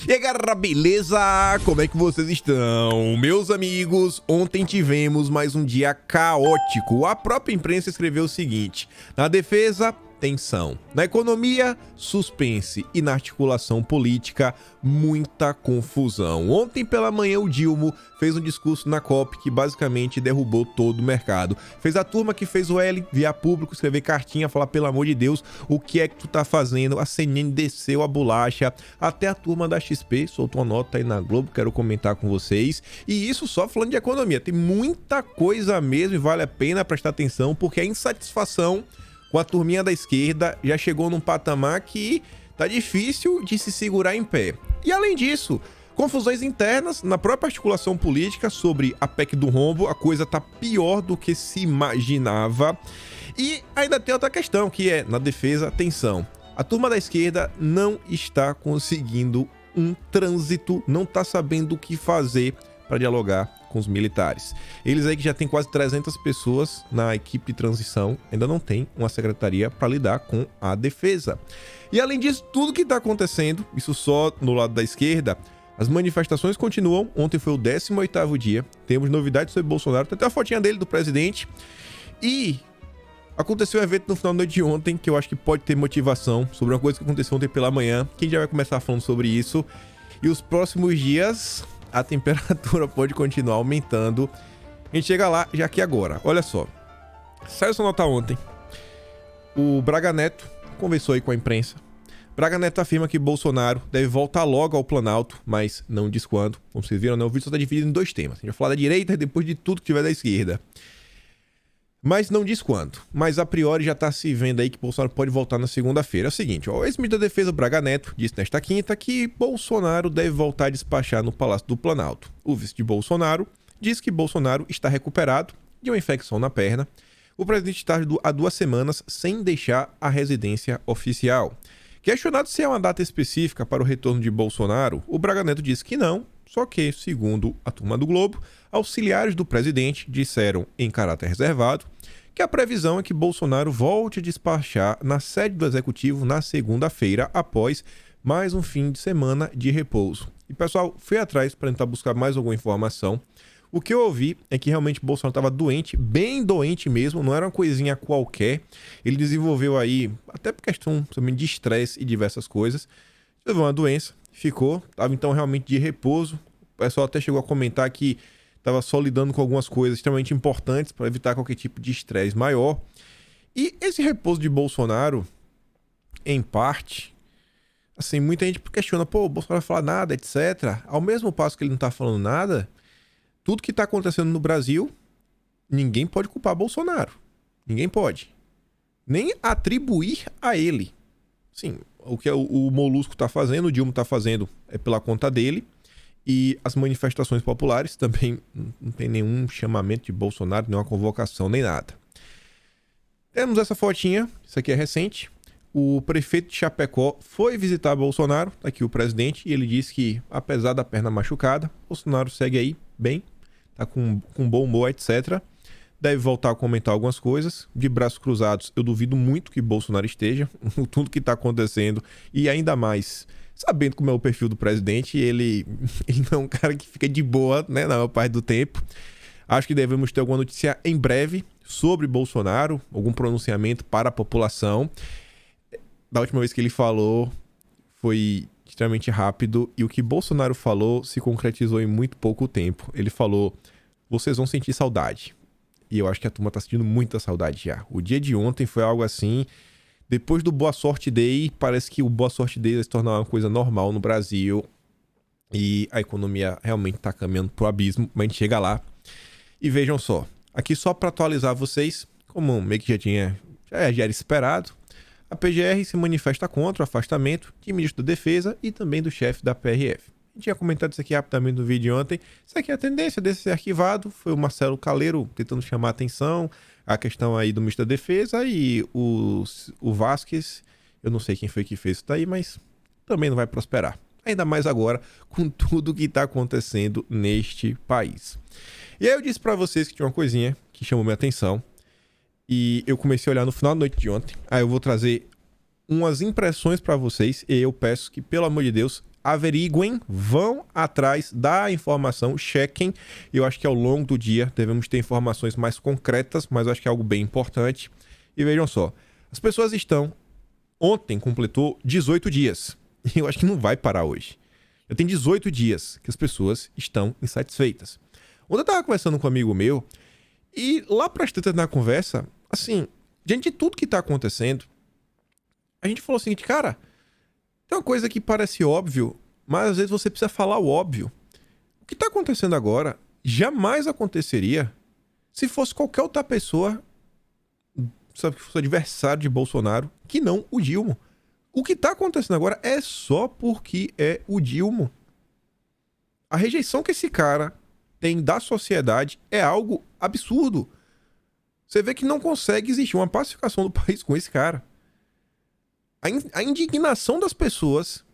E aí galera, beleza? Como é que vocês estão? Meus amigos, ontem tivemos mais um dia caótico. A própria imprensa escreveu o seguinte: na defesa, tensão. Na economia, suspense. E na articulação política, muita confusão. Ontem pela manhã o Dilma fez um discurso na COP que basicamente derrubou todo o mercado. Fez a turma que fez o L via público escrever cartinha, falar pelo amor de Deus, o que é que tu tá fazendo? A CNN desceu a bolacha. Até a turma da XP soltou uma nota aí na Globo, quero comentar com vocês. E isso só falando de economia. Tem muita coisa mesmo e vale a pena prestar atenção, porque a insatisfação com a turminha da esquerda já chegou num patamar que tá difícil de se segurar em pé. E além disso, confusões internas na própria articulação política sobre a PEC do rombo, a coisa tá pior do que se imaginava. E ainda tem outra questão, que é, na defesa, tensão. A turma da esquerda não está conseguindo um trânsito, não tá sabendo o que fazer para dialogar com os militares. Eles aí que já tem quase 300 pessoas na equipe de transição, ainda não tem uma secretaria para lidar com a defesa. E além disso, tudo que está acontecendo, isso só no lado da esquerda, as manifestações continuam. Ontem foi o 18º dia, temos novidades sobre Bolsonaro, tem até a fotinha dele, do presidente. E aconteceu um evento no final da noite de ontem, que eu acho que pode ter motivação, sobre uma coisa que aconteceu ontem pela manhã, quem já vai começar falando sobre isso. E os próximos dias a temperatura pode continuar aumentando. A gente chega lá já que agora. Olha só, saiu essa nota ontem. O Braga Neto conversou aí com a imprensa. Braga Neto afirma que Bolsonaro deve voltar logo ao Planalto, mas não diz quando. Como vocês viram, né? O vídeo só está dividido em dois temas. A gente vai falar da direita e depois de tudo que tiver da esquerda. Mas não diz quando. Mas a priori já está se vendo aí que Bolsonaro pode voltar na segunda-feira. É o seguinte, ó, o ex-ministro da Defesa, Braga Neto, disse nesta quinta que Bolsonaro deve voltar a despachar no Palácio do Planalto. O vice de Bolsonaro diz que Bolsonaro está recuperado de uma infecção na perna. O presidente está há 2 semanas sem deixar a residência oficial. Questionado se é uma data específica para o retorno de Bolsonaro, o Braga Neto disse que não, só que, segundo a turma do Globo, auxiliares do presidente disseram, em caráter reservado, que a previsão é que Bolsonaro volte a despachar na sede do Executivo na segunda-feira, após mais um fim de semana de repouso. E, pessoal, fui atrás para tentar buscar mais alguma informação. O que eu ouvi é que realmente Bolsonaro estava doente, bem doente mesmo, não era uma coisinha qualquer. Ele desenvolveu aí, até por questão também de estresse e diversas coisas, teve uma doença, ficou, estava então realmente de repouso. O pessoal até chegou a comentar que estava só lidando com algumas coisas extremamente importantes para evitar qualquer tipo de estresse maior. E esse repouso de Bolsonaro, em parte, assim, muita gente questiona, pô, o Bolsonaro não vai falar nada, etc. Ao mesmo passo que ele não está falando nada, tudo que está acontecendo no Brasil, ninguém pode culpar Bolsonaro. Ninguém pode. Nem atribuir a ele. Sim, o que o Molusco está fazendo, o Dilma está fazendo é pela conta dele. E as manifestações populares também não tem nenhum chamamento de Bolsonaro, nenhuma convocação, nem nada. Temos essa fotinha, isso aqui é recente. O prefeito de Chapecó foi visitar Bolsonaro, tá aqui o presidente, e ele disse que, apesar da perna machucada, Bolsonaro segue aí bem, tá com bom humor, etc. Deve voltar a comentar algumas coisas. De braços cruzados, eu duvido muito que Bolsonaro esteja, tudo que tá acontecendo, e ainda mais sabendo como é o perfil do presidente, ele não é um cara que fica de boa, né, na maior parte do tempo. Acho que devemos ter alguma notícia em breve sobre Bolsonaro, algum pronunciamento para a população. Da última vez que ele falou, foi extremamente rápido, e o que Bolsonaro falou se concretizou em muito pouco tempo. Ele falou, vocês vão sentir saudade. E eu acho que a turma tá sentindo muita saudade já. O dia de ontem foi algo assim. Depois do Boa Sorte Day, parece que o Boa Sorte Day vai se tornar uma coisa normal no Brasil. E a economia realmente está caminhando pro abismo, mas a gente chega lá. E vejam só, aqui só para atualizar vocês, como meio que já era esperado, a PGR se manifesta contra o afastamento de ministro da Defesa e também do chefe da PRF. A gente tinha comentado isso aqui rapidamente no vídeo de ontem. Isso aqui é a tendência desse ser arquivado. Foi o Marcelo Caleiro tentando chamar a atenção, a questão aí do ministro da Defesa, e o Vasquez, eu não sei quem foi que fez isso daí, mas também não vai prosperar. Ainda mais agora com tudo que está acontecendo neste país. E aí eu disse para vocês que tinha uma coisinha que chamou minha atenção, e eu comecei a olhar no final da noite de ontem. Aí eu vou trazer umas impressões para vocês, e eu peço que, pelo amor de Deus, averiguem, vão atrás da informação, chequem. Eu acho que ao longo do dia devemos ter informações mais concretas, mas eu acho que é algo bem importante. E vejam só, as pessoas estão... Ontem completou 18 dias. E eu acho que não vai parar hoje. Já tem 18 dias que as pessoas estão insatisfeitas. Ontem eu tava conversando com um amigo meu e lá pras tantas na conversa, assim, diante de tudo que tá acontecendo, a gente falou o seguinte, cara, tem uma coisa que parece óbvio, mas às vezes você precisa falar o óbvio. O que tá acontecendo agora jamais aconteceria se fosse qualquer outra pessoa, sabe, que fosse adversário de Bolsonaro, que não o Dilma. O que tá acontecendo agora é só porque é o Dilma. A rejeição que esse cara tem da sociedade é algo absurdo. Você vê que não consegue existir uma pacificação do país com esse cara. A indignação das pessoas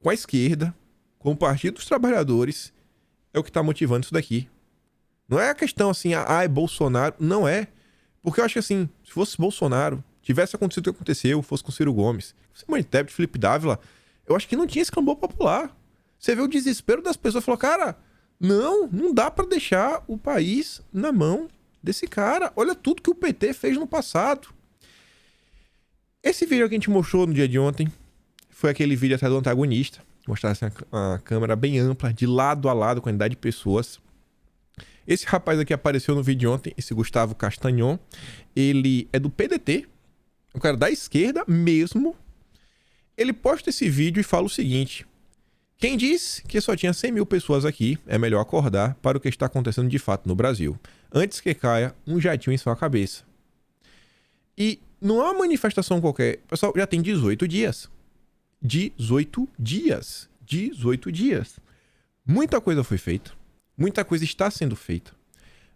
com a esquerda, com o Partido dos Trabalhadores, é o que tá motivando isso daqui. Não é a questão assim, é Bolsonaro. Não é. Porque eu acho que assim, se fosse Bolsonaro, tivesse acontecido o que aconteceu, fosse com Ciro Gomes, Simone Tebet, Felipe Dávila, eu acho que não tinha esse clamor popular. Você vê o desespero das pessoas, falou, cara, não dá pra deixar o país na mão desse cara. Olha tudo que o PT fez no passado. Esse vídeo que a gente mostrou no dia de ontem foi aquele vídeo até do antagonista, mostrar assim, a câmera bem ampla, de lado a lado, quantidade de pessoas. Esse rapaz aqui apareceu no vídeo de ontem, esse Gustavo Castagnon, ele é do PDT, um cara da esquerda mesmo. Ele posta esse vídeo e fala o seguinte: quem disse que só tinha 100 mil pessoas aqui, é melhor acordar para o que está acontecendo de fato no Brasil, antes que caia um jatinho em sua cabeça. E não é uma manifestação qualquer, pessoal, já tem 18 dias. 18 dias. 18 dias. Muita coisa foi feita, muita coisa está sendo feita.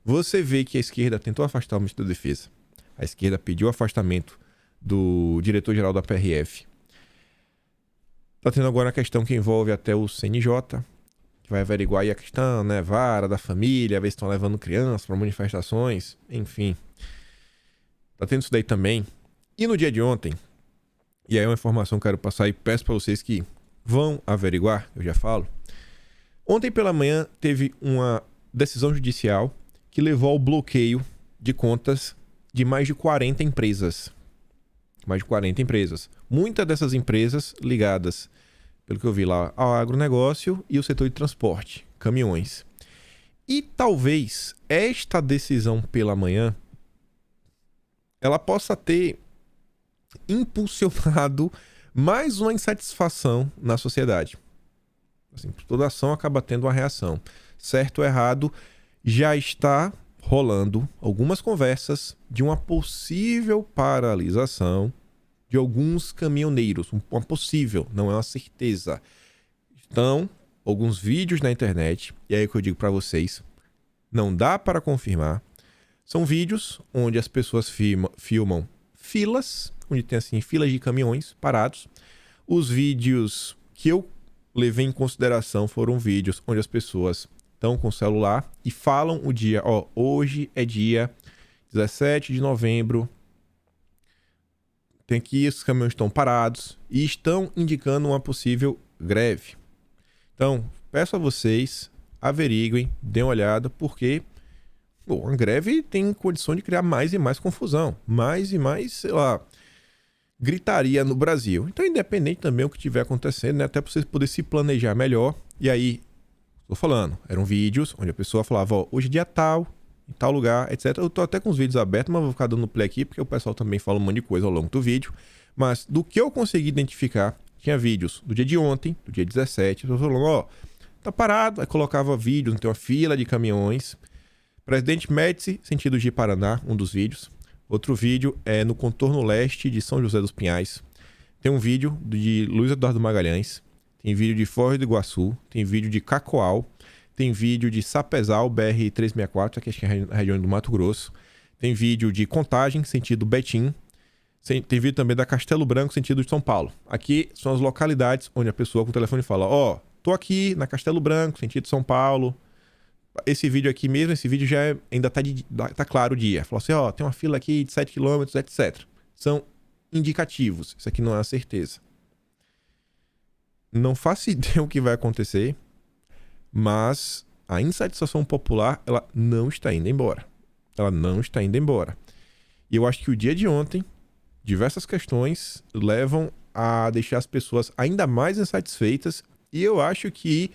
Você vê que a esquerda tentou afastar o ministro da Defesa, a esquerda pediu o afastamento do diretor-geral da PRF. Tá tendo agora a questão que envolve até o CNJ, que vai averiguar aí a questão, né, vara da família, ver se estão levando crianças para manifestações, enfim. Tá tendo isso daí também. E no dia de ontem, e aí é uma informação que eu quero passar e peço para vocês que vão averiguar, eu já falo. Ontem pela manhã teve uma decisão judicial que levou ao bloqueio de contas de mais de 40 empresas. Mais de 40 empresas. Muitas dessas empresas ligadas, pelo que eu vi lá, ao agronegócio e o setor de transporte, caminhões. E talvez esta decisão pela manhã ela possa ter impulsionado mais uma insatisfação na sociedade. Assim, toda ação acaba tendo uma reação. Certo ou errado, já está rolando algumas conversas de uma possível paralisação de alguns caminhoneiros. Uma possível, não é uma certeza. Então, alguns vídeos na internet, e aí é que eu digo para vocês, não dá para confirmar. São vídeos onde as pessoas filmam filas, onde tem assim filas de caminhões parados. Os vídeos que eu levei em consideração foram vídeos onde as pessoas estão com o celular e falam o dia, ó, hoje é dia 17 de novembro, tem aqui, esses caminhões estão parados e estão indicando uma possível greve. Então, peço a vocês, averiguem, deem uma olhada, porque a greve tem condição de criar mais e mais confusão, mais e mais, sei lá, gritaria no Brasil. Então, independente também do que estiver acontecendo, né, até para vocês poderem se planejar melhor. E aí, estou falando, eram vídeos onde a pessoa falava, ó, hoje é dia tal, em tal lugar, etc. Eu tô até com os vídeos abertos, mas vou ficar dando play aqui, porque o pessoal também fala um monte de coisa ao longo do vídeo. Mas do que eu consegui identificar, tinha vídeos do dia de ontem, do dia 17, eu tô falando, ó, tá parado, aí colocava vídeos, tem uma fila de caminhões. Presidente Médici, sentido de Paraná, um dos vídeos. Outro vídeo é no contorno leste de São José dos Pinhais. Tem um vídeo de Luiz Eduardo Magalhães. Tem vídeo de Foz do Iguaçu. Tem vídeo de Cacoal. Tem vídeo de Sapezal, BR-364, que é a região do Mato Grosso. Tem vídeo de Contagem, sentido Betim. Tem vídeo também da Castelo Branco, sentido de São Paulo. Aqui são as localidades onde a pessoa com o telefone fala, ó, tô aqui na Castelo Branco, sentido São Paulo. Esse vídeo aqui mesmo, esse vídeo já ainda tá claro o dia. Falou assim, ó, tem uma fila aqui de 7 km, etc. São indicativos. Isso aqui não é a certeza. Não faço ideia o que vai acontecer, mas a insatisfação popular, ela não está indo embora. Ela não está indo embora. E eu acho que o dia de ontem, diversas questões levam a deixar as pessoas ainda mais insatisfeitas. E eu acho que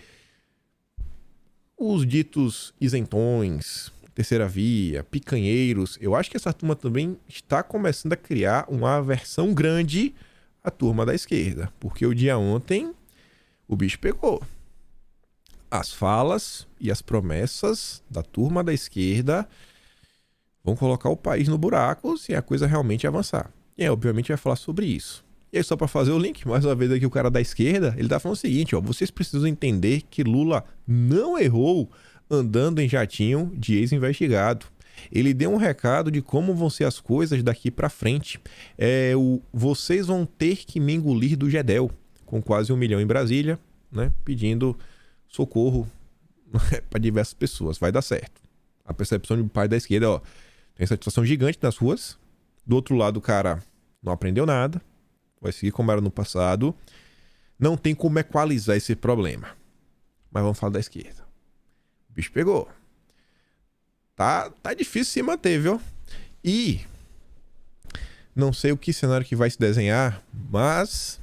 os ditos isentões, terceira via, picanheiros, eu acho que essa turma também está começando a criar uma aversão grande à turma da esquerda. Porque o dia ontem, o bicho pegou. As falas e as promessas da turma da esquerda vão colocar o país no buraco se a coisa realmente avançar. E aí, obviamente, vai falar sobre isso. E aí, só para fazer o link, mais uma vez aqui o cara da esquerda, ele tá falando o seguinte, ó, vocês precisam entender que Lula não errou andando em jatinho de ex-investigado. Ele deu um recado de como vão ser as coisas daqui para frente. Vocês vão ter que me engolir do Gedel, com quase 1 milhão em Brasília, né, pedindo socorro para diversas pessoas. Vai dar certo. A percepção do pai da esquerda, ó, tem satisfação gigante nas ruas. Do outro lado, o cara não aprendeu nada. Vai seguir como era no passado. Não tem como equalizar esse problema. Mas vamos falar da esquerda. O bicho pegou. Tá difícil se manter, viu? E não sei o que cenário que vai se desenhar, mas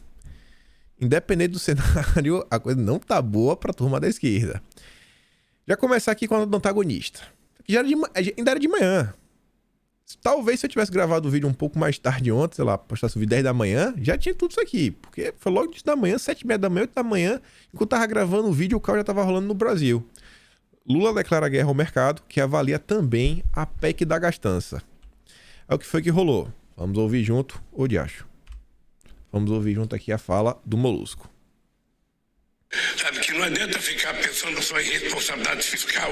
independente do cenário, a coisa não tá boa pra turma da esquerda. Já começar aqui com o antagonista. Ainda era de manhã. Talvez se eu tivesse gravado o vídeo um pouco mais tarde ontem, sei lá, postasse o vídeo 10 da manhã, já tinha tudo isso aqui. Porque foi logo de da manhã, 7h30 da manhã, 8 da manhã, enquanto eu tava gravando o vídeo, o caos já tava rolando no Brasil. Lula declara guerra ao mercado, que avalia também a PEC da gastança. É o que foi que rolou. Vamos ouvir junto, ô diacho. Vamos ouvir junto aqui a fala do Molusco. Sabe que não adianta ficar pensando só em responsabilidade fiscal,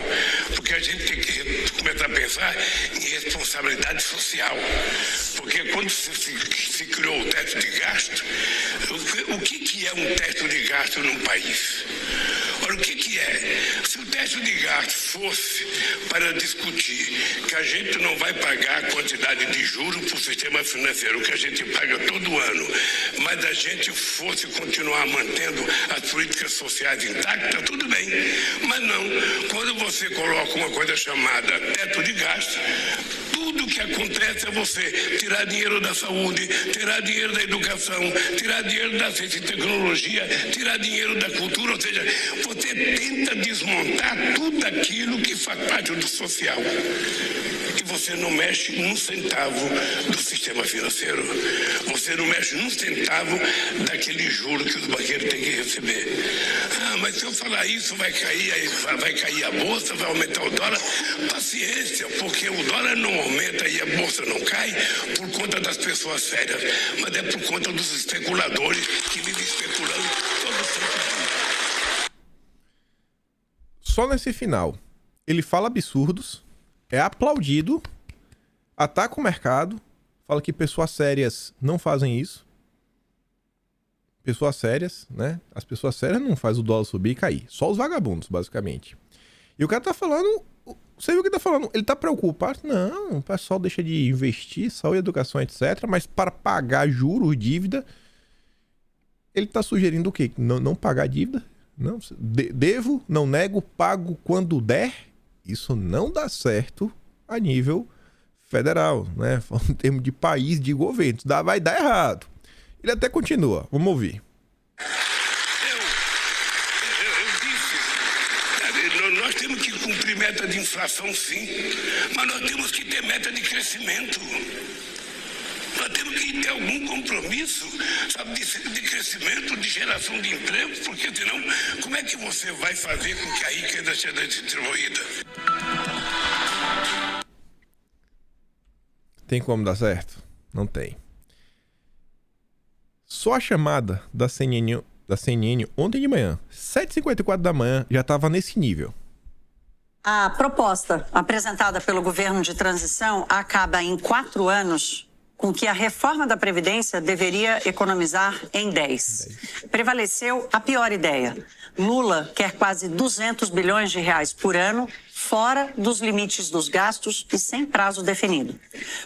porque a gente tem que começar a pensar em responsabilidade social. Porque quando se criou o teto de gasto, o que é um teto de gasto num país? Olha, o que é? Se o teto de gasto fosse para discutir que a gente não vai pagar a quantidade de juros para o sistema financeiro que a gente paga todo ano, mas a gente fosse continuar mantendo as políticas sociais intactas, tudo bem. Mas não, quando você coloca uma coisa chamada teto de gasto, tudo que acontece é você tirar dinheiro da saúde, tirar dinheiro da educação, tirar dinheiro da ciência e tecnologia, tirar dinheiro da cultura, ou seja, você tenta desmontar tudo aquilo que faz parte do social. E você não mexe num centavo do sistema financeiro. Você não mexe num centavo daquele juro que os banqueiros têm que receber. Ah, mas se eu falar isso, vai cair a bolsa, vai aumentar o dólar. Paciência, porque o dólar não aumenta e a bolsa não cai por conta das pessoas sérias, mas é por conta dos especuladores que vivem especulando todo o tempo. Só nesse final, ele fala absurdos, é aplaudido, ataca o mercado, fala que pessoas sérias não fazem isso. Pessoas sérias, né? As pessoas sérias não fazem o dólar subir e cair. Só os vagabundos, basicamente. E o cara tá falando... Você viu o que ele tá falando? Ele tá preocupado? Não, o pessoal deixa de investir, saúde, educação, etc. Mas para pagar juros, dívida, ele tá sugerindo o quê? Não pagar dívida? Não, devo, não nego, pago quando der. Isso não dá certo a nível federal, né? Falando em termos de país, de governo. Vai dar errado. Ele até continua. Vamos ouvir. Eu disse, nós temos que cumprir meta de inflação, sim, mas nós temos que ter meta de crescimento. Nós temos que ter algum compromisso, sabe, de crescimento, de geração de emprego, porque senão, como é que você vai fazer com que a riqueza seja distribuída? Tem como dar certo? Não tem. Só a chamada da CNN ontem de manhã, 7h54 da manhã, já estava nesse nível. A proposta apresentada pelo governo de transição acaba em 4 anos com que a reforma da Previdência deveria economizar em 10. Prevaleceu a pior ideia. Lula quer quase 200 bilhões de reais por ano fora dos limites dos gastos e sem prazo definido.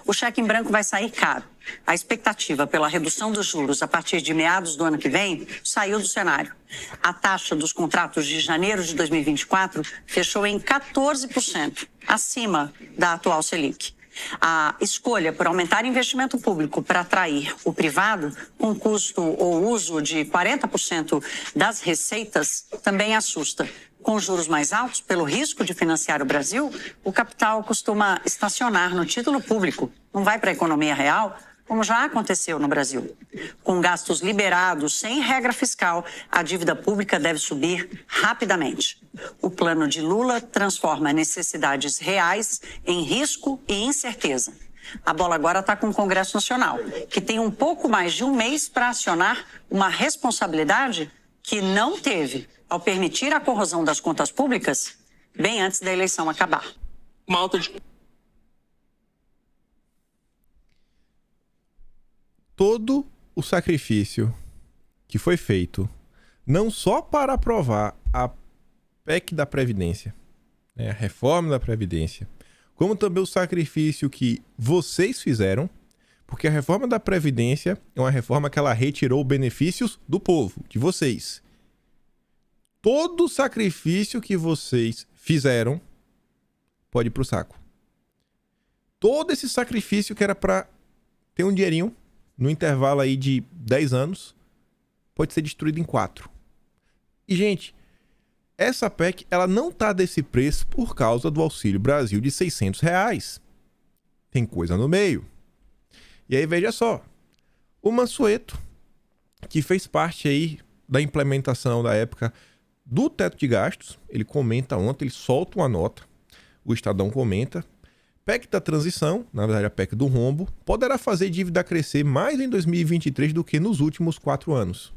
O cheque em branco vai sair caro. A expectativa pela redução dos juros a partir de meados do ano que vem saiu do cenário. A taxa dos contratos de janeiro de 2024 fechou em 14%, acima da atual Selic. A escolha por aumentar investimento público para atrair o privado, com custo ou uso de 40% das receitas, também assusta. Com juros mais altos, pelo risco de financiar o Brasil, o capital costuma estacionar no título público, não vai para a economia real, como já aconteceu no Brasil. Com gastos liberados sem regra fiscal, a dívida pública deve subir rapidamente. O plano de Lula transforma necessidades reais em risco e incerteza. A bola agora está com o Congresso Nacional, que tem um pouco mais de um mês para acionar uma responsabilidade que não teve ao permitir a corrosão das contas públicas bem antes da eleição acabar. Todo o sacrifício que foi feito, não só para aprovar a PEC da Previdência, né, a reforma da Previdência, como também o sacrifício que vocês fizeram, porque a reforma da Previdência é uma reforma que ela retirou benefícios do povo, de vocês. Todo o sacrifício que vocês fizeram pode ir pro saco. Todo esse sacrifício que era para ter um dinheirinho no intervalo aí de 10 anos, pode ser destruído em 4. E, gente, essa PEC, ela não tá desse preço por causa do Auxílio Brasil de R$600. Tem coisa no meio. E aí, veja só, o Mansueto, que fez parte aí da implementação da época do teto de gastos, ele comenta ontem, ele solta uma nota, o Estadão comenta, PEC da transição, na verdade a PEC do rombo, poderá fazer dívida crescer mais em 2023 do que nos últimos 4 anos.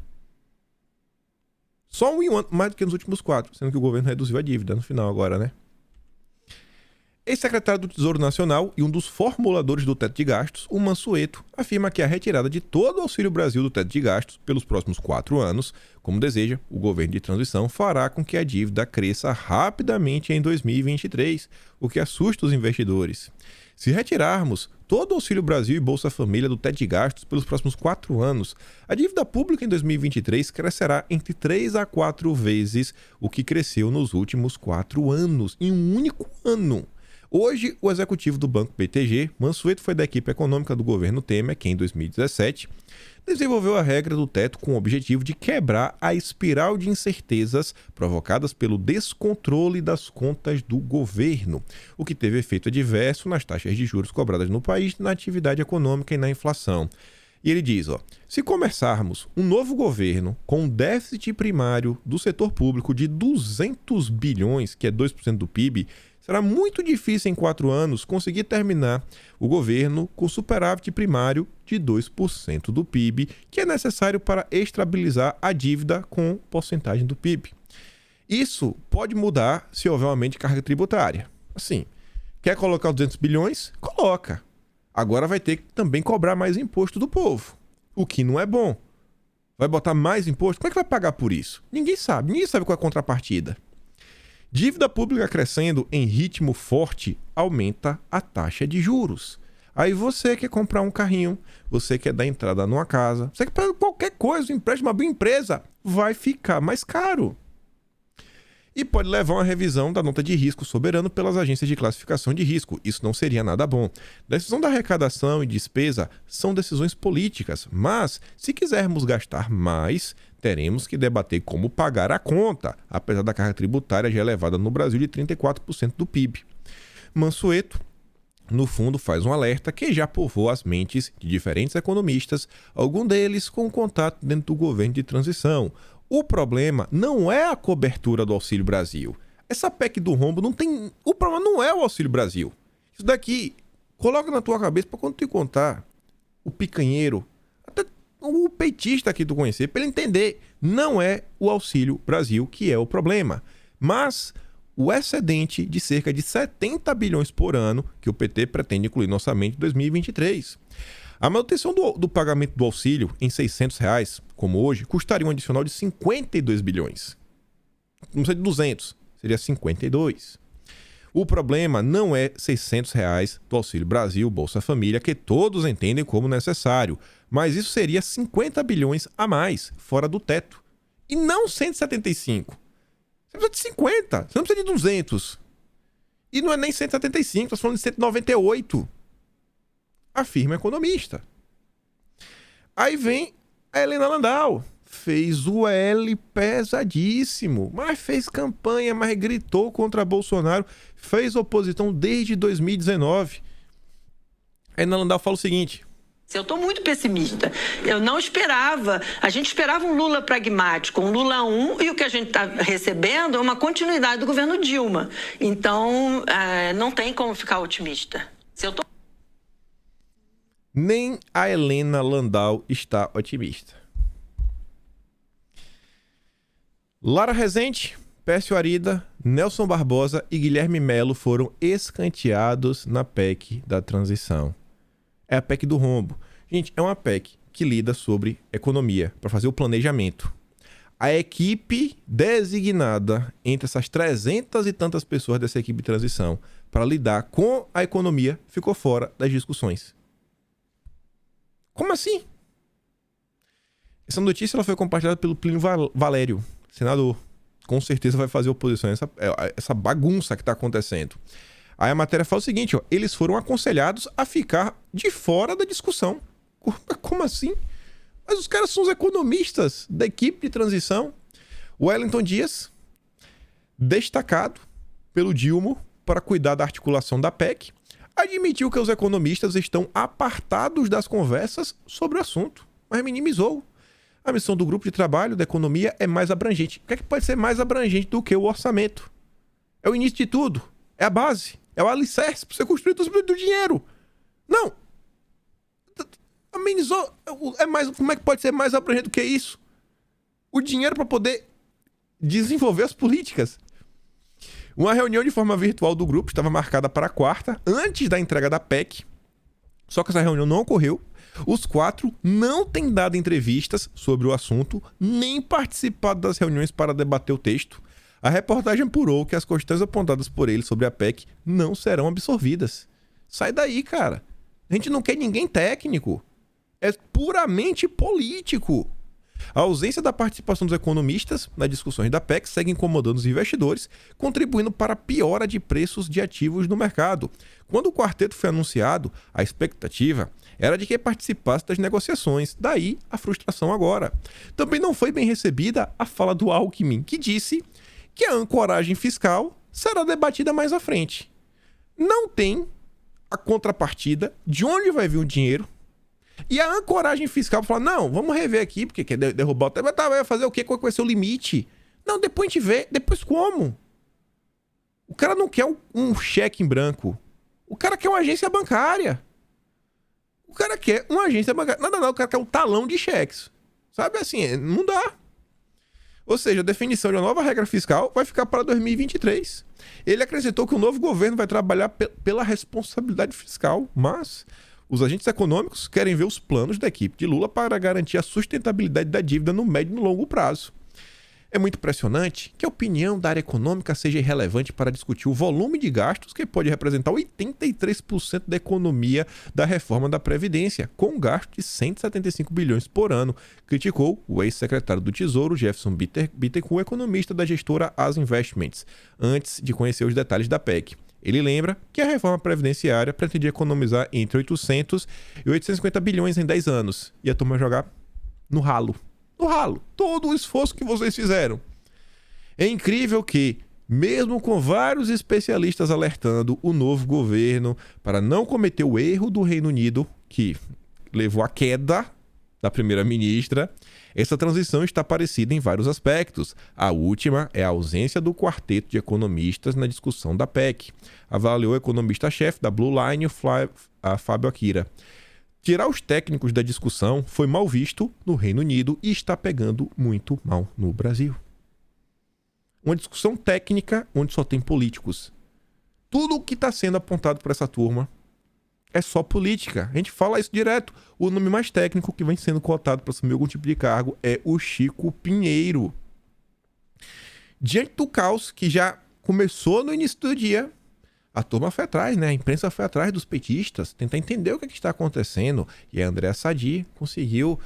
Só um ano mais do que nos últimos 4, sendo que o governo reduziu a dívida no final agora, né? Ex-secretário do Tesouro Nacional e um dos formuladores do teto de gastos, o Mansueto, afirma que a retirada de todo o Auxílio Brasil do teto de gastos pelos próximos 4 anos, como deseja o governo de transição, fará com que a dívida cresça rapidamente em 2023, o que assusta os investidores. Se retirarmos todo o Auxílio Brasil e Bolsa Família do teto de gastos pelos próximos 4 anos, a dívida pública em 2023 crescerá entre 3 a 4 vezes o que cresceu nos últimos 4 anos, em um único ano. Hoje, o executivo do Banco BTG, Mansueto, foi da equipe econômica do governo Temer, que em 2017 desenvolveu a regra do teto com o objetivo de quebrar a espiral de incertezas provocadas pelo descontrole das contas do governo, o que teve efeito adverso nas taxas de juros cobradas no país, na atividade econômica e na inflação. E ele diz, se começarmos um novo governo com um déficit primário do setor público de 200 bilhões, que é 2% do PIB, será muito difícil em 4 anos conseguir terminar o governo com superávit primário de 2% do PIB, que é necessário para estabilizar a dívida com porcentagem do PIB. Isso pode mudar se houver um aumento de carga tributária. Assim, quer colocar os 200 bilhões? Coloca. Agora vai ter que também cobrar mais imposto do povo, o que não é bom. Vai botar mais imposto? Como é que vai pagar por isso? Ninguém sabe qual é a contrapartida. Dívida pública crescendo em ritmo forte aumenta a taxa de juros. Aí você quer comprar um carrinho, você quer dar entrada numa casa, você quer fazer qualquer coisa, um empréstimo, abrir uma empresa, vai ficar mais caro. E pode levar a uma revisão da nota de risco soberano pelas agências de classificação de risco. Isso não seria nada bom. Decisão da arrecadação e despesa são decisões políticas, mas se quisermos gastar mais, teremos que debater como pagar a conta, apesar da carga tributária já elevada no Brasil de 34% do PIB. Mansueto, no fundo, faz um alerta que já povoou as mentes de diferentes economistas, algum deles com contato dentro do governo de transição. O problema não é a cobertura do Auxílio Brasil. Essa PEC do rombo não tem... O problema não é o Auxílio Brasil. Isso daqui, coloca na tua cabeça para quando tu contar o picanheiro, até o peitista que tu conhecer, para ele entender. Não é o Auxílio Brasil que é o problema, mas o excedente de cerca de 70 bilhões por ano que o PT pretende incluir no orçamento de 2023. A manutenção do pagamento do auxílio em R$600, como hoje, custaria um adicional de 52 bilhões. Não seria de 200, seria 52. O problema não é R$600 do Auxílio Brasil, Bolsa Família, que todos entendem como necessário, mas isso seria 50 bilhões a mais, fora do teto. E não 175. Você precisa de 50, você não precisa de 200. E não é nem 175, estou falando de 198. Afirma economista. Aí vem a Helena Landau. Fez o L pesadíssimo, mas fez campanha, mas gritou contra Bolsonaro, fez oposição desde 2019. A Helena Landau fala o seguinte: eu estou muito pessimista. Eu não esperava. A gente esperava um Lula pragmático, um Lula 1, e o que a gente está recebendo é uma continuidade do governo Dilma. Então, não tem como ficar otimista. Nem a Helena Landau está otimista. Lara Rezende, Pércio Arida, Nelson Barbosa e Guilherme Melo foram escanteados na PEC da transição. É a PEC do rombo. Gente, é uma PEC que lida sobre economia, para fazer o planejamento. A equipe designada entre essas 300 e tantas pessoas dessa equipe de transição para lidar com a economia ficou fora das discussões. Como assim? Essa notícia ela foi compartilhada pelo Plínio Valério, senador. Com certeza vai fazer oposição a essa bagunça que está acontecendo. Aí a matéria fala o seguinte, ó, eles foram aconselhados a ficar de fora da discussão. Como assim? Mas os caras são os economistas da equipe de transição. O Wellington Dias, destacado pelo Dilma para cuidar da articulação da PEC, admitiu que os economistas estão apartados das conversas sobre o assunto, mas minimizou. A missão do grupo de trabalho da economia é mais abrangente. O que é que pode ser mais abrangente do que o orçamento? É o início de tudo. É a base. É o alicerce para você construir do dinheiro. Não. Amenizou. Como é que pode ser mais abrangente do que isso? O dinheiro para poder desenvolver as políticas. Uma reunião de forma virtual do grupo estava marcada para a quarta, antes da entrega da PEC. Só que essa reunião não ocorreu. Os 4 não têm dado entrevistas sobre o assunto, nem participado das reuniões para debater o texto. A reportagem apurou que as questões apontadas por eles sobre a PEC não serão absorvidas. Sai daí, cara. A gente não quer ninguém técnico. É puramente político. A ausência da participação dos economistas nas discussões da PEC segue incomodando os investidores, contribuindo para a piora de preços de ativos no mercado. Quando o quarteto foi anunciado, a expectativa era de que participasse das negociações, daí a frustração agora. Também não foi bem recebida a fala do Alckmin, que disse que a ancoragem fiscal será debatida mais à frente. Não tem a contrapartida de onde vai vir o dinheiro. E a ancoragem fiscal fala, não, vamos rever aqui, porque quer derrubar o teto. Vai fazer o quê? Qual vai ser o limite? Não, depois a gente vê. Depois como? O cara não quer um cheque em branco. O cara quer uma agência bancária. O cara quer uma agência bancária. Não, o cara quer um talão de cheques. Sabe assim, não dá. Ou seja, a definição de uma nova regra fiscal vai ficar para 2023. Ele acrescentou que o novo governo vai trabalhar pela responsabilidade fiscal, mas os agentes econômicos querem ver os planos da equipe de Lula para garantir a sustentabilidade da dívida no médio e no longo prazo. É muito impressionante que a opinião da área econômica seja irrelevante para discutir o volume de gastos que pode representar 83% da economia da reforma da Previdência, com um gasto de 175 bilhões por ano, criticou o ex-secretário do Tesouro, Jefferson Bittencourt, economista da gestora As Investments, antes de conhecer os detalhes da PEC. Ele lembra que a reforma previdenciária pretendia economizar entre 800 e 850 bilhões em 10 anos. E a turma jogar no ralo. No ralo. Todo o esforço que vocês fizeram. É incrível que, mesmo com vários especialistas alertando o novo governo para não cometer o erro do Reino Unido, que levou à queda da primeira-ministra, essa transição está parecida em vários aspectos. A última é a ausência do quarteto de economistas na discussão da PEC, avaliou o economista-chefe da Blue Line, Fábio Akira. Tirar os técnicos da discussão foi mal visto no Reino Unido e está pegando muito mal no Brasil. Uma discussão técnica onde só tem políticos. Tudo o que está sendo apontado por essa turma é só política. A gente fala isso direto. O nome mais técnico que vem sendo cotado para assumir algum tipo de cargo é o Chico Pinheiro. Diante do caos que já começou no início do dia, a turma foi atrás, né? A imprensa foi atrás dos petistas, tentar entender o que está acontecendo. E a Andréa Sadi conseguiu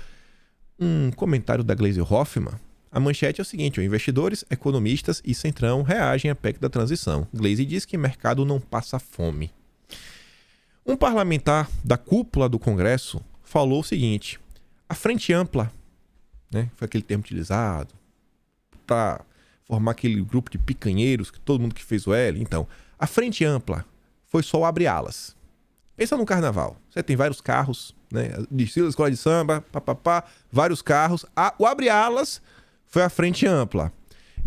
um comentário da Gleisi Hoffmann. A manchete é o seguinte: investidores, economistas e Centrão reagem à PEC da transição. Gleisi diz que mercado não passa fome. Um parlamentar da cúpula do Congresso falou o seguinte: a frente ampla, né, foi aquele termo utilizado para formar aquele grupo de picanheiros, que todo mundo que fez o L. Então, a frente ampla foi só o abre-alas. Pensa no carnaval. Você tem vários carros, né? Desfile da escola de samba, papapá, vários carros. O abre-alas foi a frente ampla.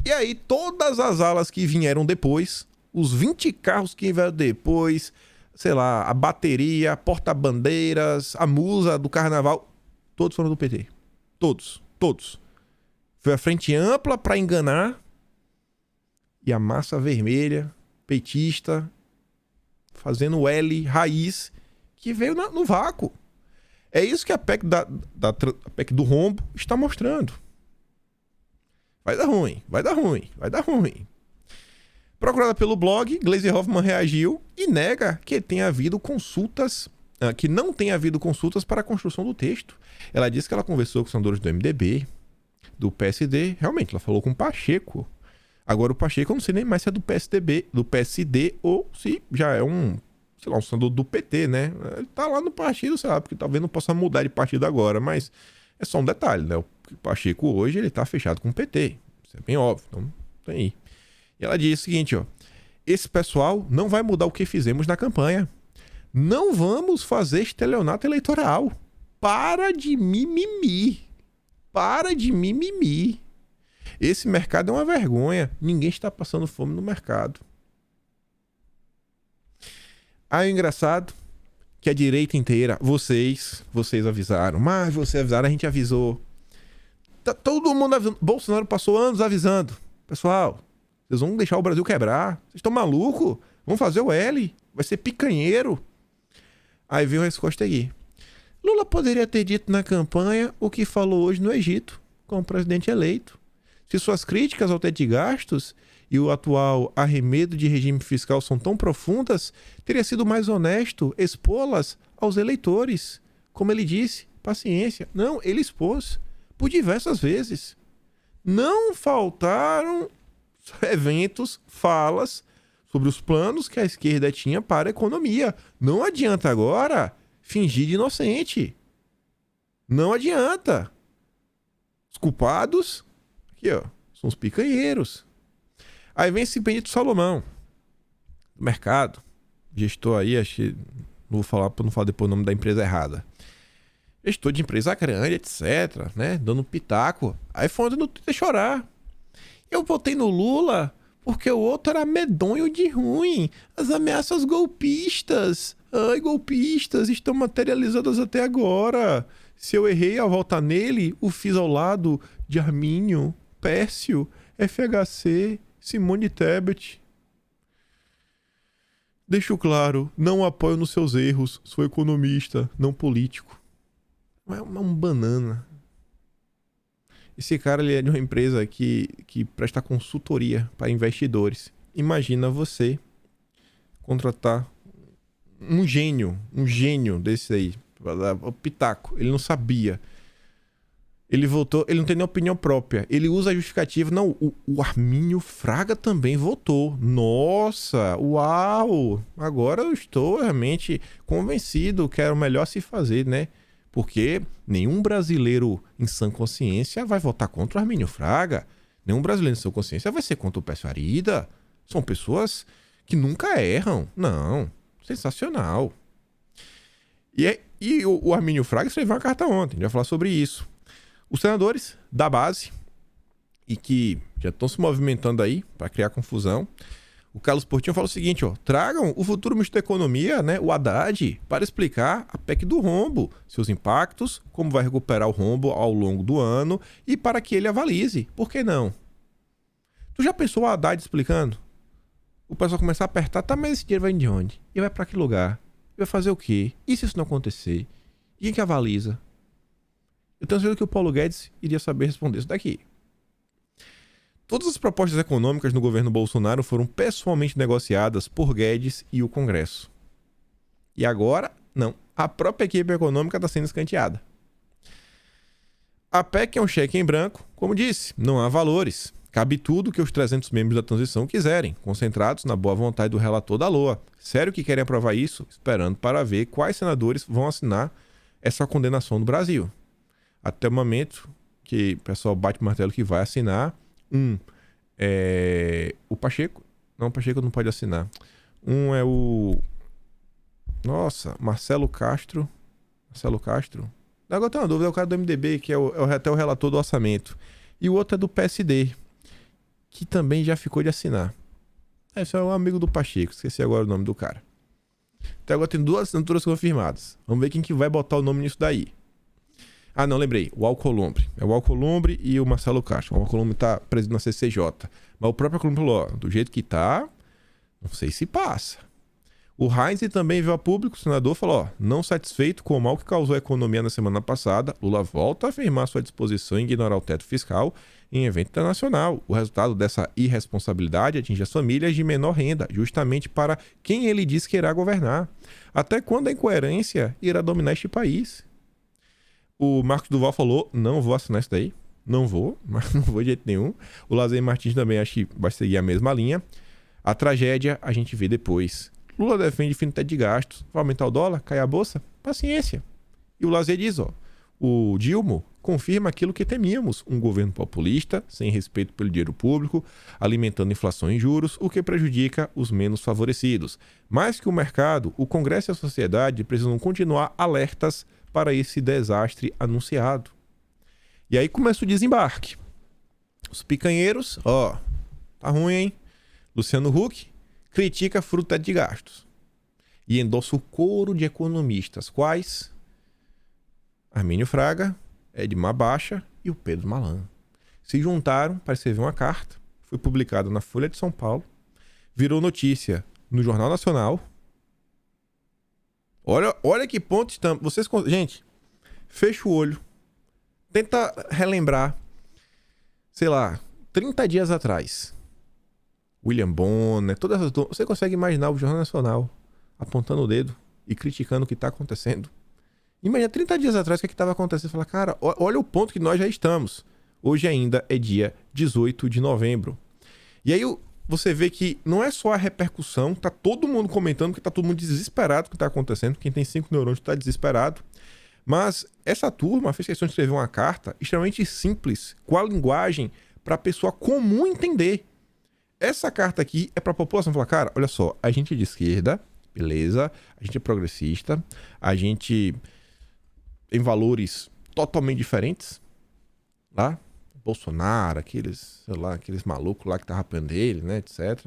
E aí, todas as alas que vieram depois, os 20 carros que vieram depois, sei lá, a bateria, porta-bandeiras, a musa do carnaval, todos foram do PT. Todos. Foi a frente ampla para enganar e a massa vermelha, petista, fazendo o L raiz, que veio no vácuo. É isso que a PEC, a PEC do rombo está mostrando. Vai dar ruim. Procurada pelo blog, Gleisi Hoffmann reagiu e nega que tenha havido consultas, que não tenha havido consultas para a construção do texto. Ela disse que ela conversou com os senadores do MDB, do PSD, realmente, ela falou com o Pacheco. Agora o Pacheco eu não sei nem mais se é do PSD ou se já é um senador do PT, né? Ele tá lá no partido, sei lá, porque talvez não possa mudar de partido agora, mas é só um detalhe, né? O Pacheco hoje, ele tá fechado com o PT. Isso é bem óbvio, então tem aí. E ela diz o seguinte, ó: esse pessoal não vai mudar o que fizemos na campanha. Não vamos fazer estelionato eleitoral. Para de mimimi. Esse mercado é uma vergonha. Ninguém está passando fome no mercado. Aí o engraçado que a direita inteira, vocês avisaram. Mas vocês avisaram, a gente avisou. Tá todo mundo avisando. Bolsonaro passou anos avisando. Pessoal, vocês vão deixar o Brasil quebrar. Vocês estão malucos? Vão fazer o L. Vai ser picanheiro. Aí veio a resposta aqui. Lula poderia ter dito na campanha o que falou hoje no Egito, como presidente eleito. Se suas críticas ao teto de gastos e o atual arremedo de regime fiscal são tão profundas, teria sido mais honesto expô-las aos eleitores. Como ele disse, paciência. Não, ele expôs por diversas vezes. Não faltaram eventos, falas sobre os planos que a esquerda tinha para a economia. Não adianta agora fingir de inocente. Não adianta. Os culpados, aqui ó, são os picanheiros. Aí vem esse Benito Salomão, do mercado, gestor aí, acho que não vou falar para não falar depois o nome da empresa errada. Gestor de empresa grande, etc, né, dando pitaco. Aí foi ontem no Twitter chorar. Eu votei no Lula porque o outro era medonho de ruim. As ameaças golpistas. Ai, golpistas estão materializadas até agora. Se eu errei ao votar nele, o fiz ao lado de Arminio, Pércio, FHC, Simone Tebet. Deixo claro, não apoio nos seus erros. Sou economista, não político. É um banana. Esse cara, ele é de uma empresa que presta consultoria para investidores. Imagina você contratar um gênio desse aí, o pitaco. Ele não sabia. Ele votou, ele não tem nem opinião própria. Ele usa a justificativa. Não, o Arminio Fraga também votou. Nossa, uau! Agora eu estou realmente convencido que era o melhor se fazer, né? Porque nenhum brasileiro em sã consciência vai votar contra o Arminio Fraga. Nenhum brasileiro em sã consciência vai ser contra o Pércio Arida. São pessoas que nunca erram. Não. Sensacional. E o Arminio Fraga escreveu uma carta ontem. A gente vai falar sobre isso. Os senadores da base, e que já estão se movimentando aí para criar confusão, o Carlos Portinho fala o seguinte, ó: tragam o futuro ministro da Economia, né, o Haddad, para explicar a PEC do rombo, seus impactos, como vai recuperar o rombo ao longo do ano e para que ele avalize. Por que não? Tu já pensou o Haddad explicando? O pessoal começar a apertar, tá, mas esse dinheiro vai de onde? E vai para que lugar? E vai fazer o quê? E se isso não acontecer? E quem que avaliza? Eu tenho certeza que o Paulo Guedes iria saber responder isso daqui. Todas as propostas econômicas no governo Bolsonaro foram pessoalmente negociadas por Guedes e o Congresso. E agora, não. A própria equipe econômica está sendo escanteada. A PEC é um cheque em branco, como disse, não há valores. Cabe tudo que os 300 membros da transição quiserem, concentrados na boa vontade do relator da LOA. Sério que querem aprovar isso? Esperando para ver quais senadores vão assinar essa condenação do Brasil. Até o momento que o pessoal bate o martelo que vai assinar, o Pacheco. Não, o Pacheco não pode assinar. Um é o... Nossa, Marcelo Castro. Agora tem uma dúvida, é o cara do MDB, que é até o relator do orçamento. E o outro é do PSD, que também já ficou de assinar. Esse é um amigo do Pacheco, esqueci agora o nome do cara. Até agora tem 2 assinaturas confirmadas. Vamos ver quem que vai botar o nome nisso daí. Ah, não, lembrei. O Alcolumbre. É o Alcolumbre e o Marcelo Castro. O Alcolumbre tá preso na CCJ. Mas o próprio Alcolumbre falou, ó, do jeito que tá, não sei se passa. O Heinz também veio a público, o senador falou, ó, não satisfeito com o mal que causou a economia na semana passada, Lula volta a afirmar sua disposição em ignorar o teto fiscal em evento internacional. O resultado dessa irresponsabilidade atinge as famílias de menor renda, justamente para quem ele diz que irá governar. Até quando a incoerência irá dominar este país? O Marcos Duval falou, não vou assinar isso daí. Não vou, mas não vou de jeito nenhum. O Lazer Martins também acho que vai seguir a mesma linha. A tragédia a gente vê depois. Lula defende fim do teto de gastos. Vai aumentar o dólar? Cai a bolsa? Paciência. E o Lazer diz, ó, o Dilma confirma aquilo que temíamos. Um governo populista, sem respeito pelo dinheiro público, alimentando inflação e juros, o que prejudica os menos favorecidos. Mais que o mercado, o Congresso e a sociedade precisam continuar alertas para esse desastre anunciado. E aí começa o desembarque. Os picanheiros, ó, tá ruim, hein? Luciano Huck critica fruto do teto de gastos e endossa o coro de economistas, quais? Armínio Fraga, Edmar Baixa e o Pedro Malan. Se juntaram para escrever uma carta, foi publicada na Folha de São Paulo, virou notícia no Jornal Nacional. Olha que ponto estamos. Gente, fecha o olho. Tenta relembrar, sei lá, 30 dias atrás. William Bonner, todas essas... Você consegue imaginar o Jornal Nacional apontando o dedo e criticando o que está acontecendo? Imagina 30 dias atrás o que estava acontecendo. Fala, cara, olha o ponto que nós já estamos. Hoje ainda é dia 18 de novembro. E aí você vê que não é só a repercussão, tá todo mundo comentando que tá todo mundo desesperado com o que tá acontecendo. Quem tem 5 neurônios tá desesperado. Mas essa turma fez questão de escrever uma carta extremamente simples, com a linguagem para a pessoa comum entender. Essa carta aqui é para a população falar, cara, olha só, a gente é de esquerda, beleza, a gente é progressista, a gente tem valores totalmente diferentes, lá, Bolsonaro, aqueles malucos lá que tá rapando ele, né, etc.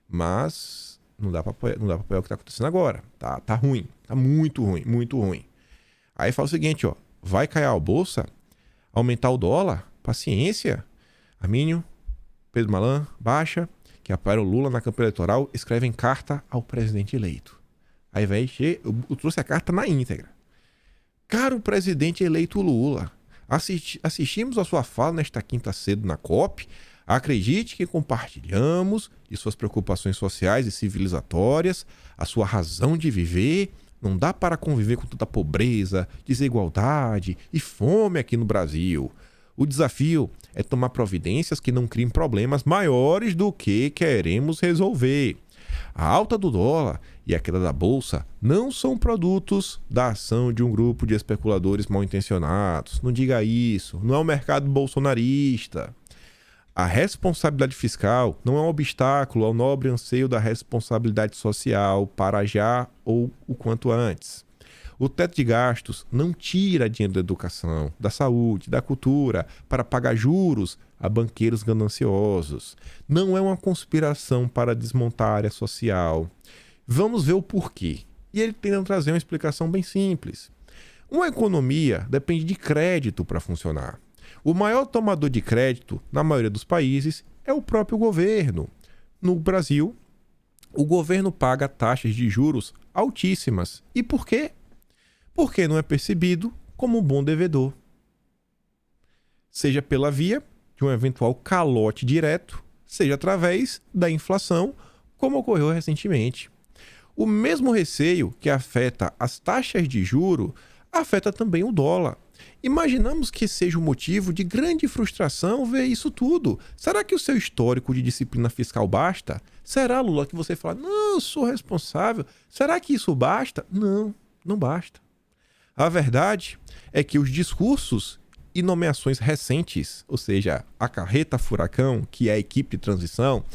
Mas não dá para apoiar o que tá acontecendo agora, tá ruim, tá muito ruim, muito ruim. Aí fala o seguinte, ó, vai cair a bolsa, aumentar o dólar, paciência, Armínio, Pedro Malan, Baixa, que apoiaram o Lula na campanha eleitoral, escrevem carta ao presidente eleito. Aí vai encher, eu trouxe a carta na íntegra. Caro presidente eleito Lula, assistimos a sua fala nesta quinta cedo na COP. Acredite que compartilhamos de suas preocupações sociais e civilizatórias, a sua razão de viver. Não dá para conviver com tanta pobreza, desigualdade e fome aqui no Brasil. O desafio é tomar providências que não criem problemas maiores do que queremos resolver. A alta do dólar e a queda da bolsa não são produtos da ação de um grupo de especuladores mal intencionados. Não diga isso, não é o mercado bolsonarista. A responsabilidade fiscal não é um obstáculo ao nobre anseio da responsabilidade social para já ou o quanto antes. O teto de gastos não tira dinheiro da educação, da saúde, da cultura para pagar juros a banqueiros gananciosos. Não é uma conspiração para desmontar a área social. Vamos ver o porquê. E ele tenta trazer uma explicação bem simples. Uma economia depende de crédito para funcionar. O maior tomador de crédito, na maioria dos países, é o próprio governo. No Brasil, o governo paga taxas de juros altíssimas. E por quê? Porque não é percebido como um bom devedor. Seja pela via de um eventual calote direto, seja através da inflação, como ocorreu recentemente. O mesmo receio que afeta as taxas de juro afeta também o dólar. Imaginamos que seja um motivo de grande frustração ver isso tudo. Será que o seu histórico de disciplina fiscal basta? Será, Lula, que você fala, não, eu sou responsável. Será que isso basta? Não, não basta. A verdade é que os discursos e nomeações recentes, ou seja, a carreta furacão, que é a equipe de transição,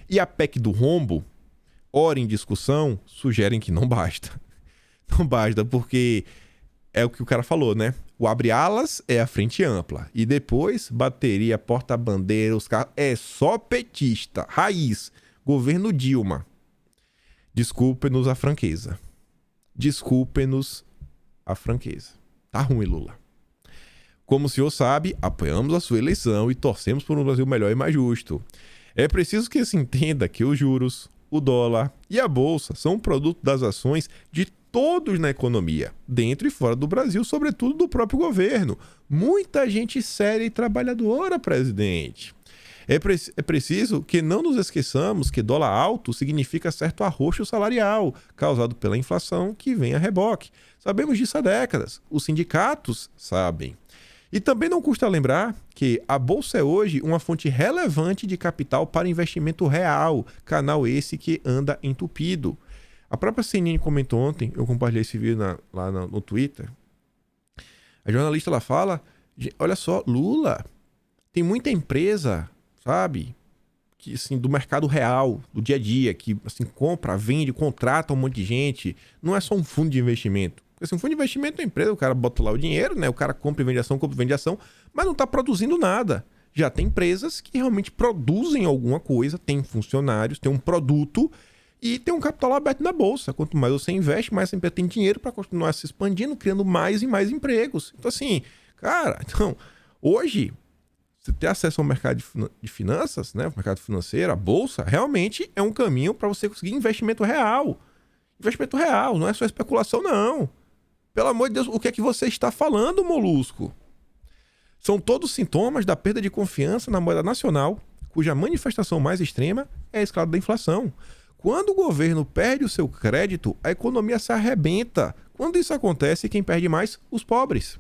e a PEC do rombo, ora em discussão, sugerem que não basta. Não basta, porque é o que o cara falou, né? O abre alas é a frente ampla. E depois, bateria, porta-bandeira, os carros. É só petista, raiz, governo Dilma. Desculpe-nos a franqueza. Desculpe-nos a franqueza. Tá ruim, Lula. Como o senhor sabe, apoiamos a sua eleição e torcemos por um Brasil melhor e mais justo. É preciso que se entenda que os juros, o dólar e a bolsa são um produto das ações de todos na economia, dentro e fora do Brasil, sobretudo do próprio governo. Muita gente séria e trabalhadora, presidente. É preciso que não nos esqueçamos que dólar alto significa certo arroxo salarial, causado pela inflação que vem a reboque. Sabemos disso há décadas. Os sindicatos sabem. E também não custa lembrar que a Bolsa é hoje uma fonte relevante de capital para investimento real, canal esse que anda entupido. A própria CNN comentou ontem, eu compartilhei esse vídeo lá no Twitter. A jornalista ela fala, olha só, Lula, tem muita empresa, sabe, que assim, do mercado real, do dia a dia, que assim, compra, vende, contrata um monte de gente. Não é só um fundo de investimento. Porque assim, um fundo de investimento é uma empresa, o cara bota lá o dinheiro, né? O cara compra e vende ação, mas não está produzindo nada. Já tem empresas que realmente produzem alguma coisa, tem funcionários, tem um produto e tem um capital aberto na bolsa. Quanto mais você investe, mais essa empresa tem dinheiro para continuar se expandindo, criando mais e mais empregos. Então assim, cara, hoje você ter acesso ao mercado de finanças, né? O mercado financeiro, a bolsa, realmente é um caminho para você conseguir investimento real. Investimento real, não é só especulação, não. Pelo amor de Deus, o que é que você está falando, molusco? São todos sintomas da perda de confiança na moeda nacional, cuja manifestação mais extrema é a escalada da inflação. Quando o governo perde o seu crédito, a economia se arrebenta. Quando isso acontece, quem perde mais? Os pobres.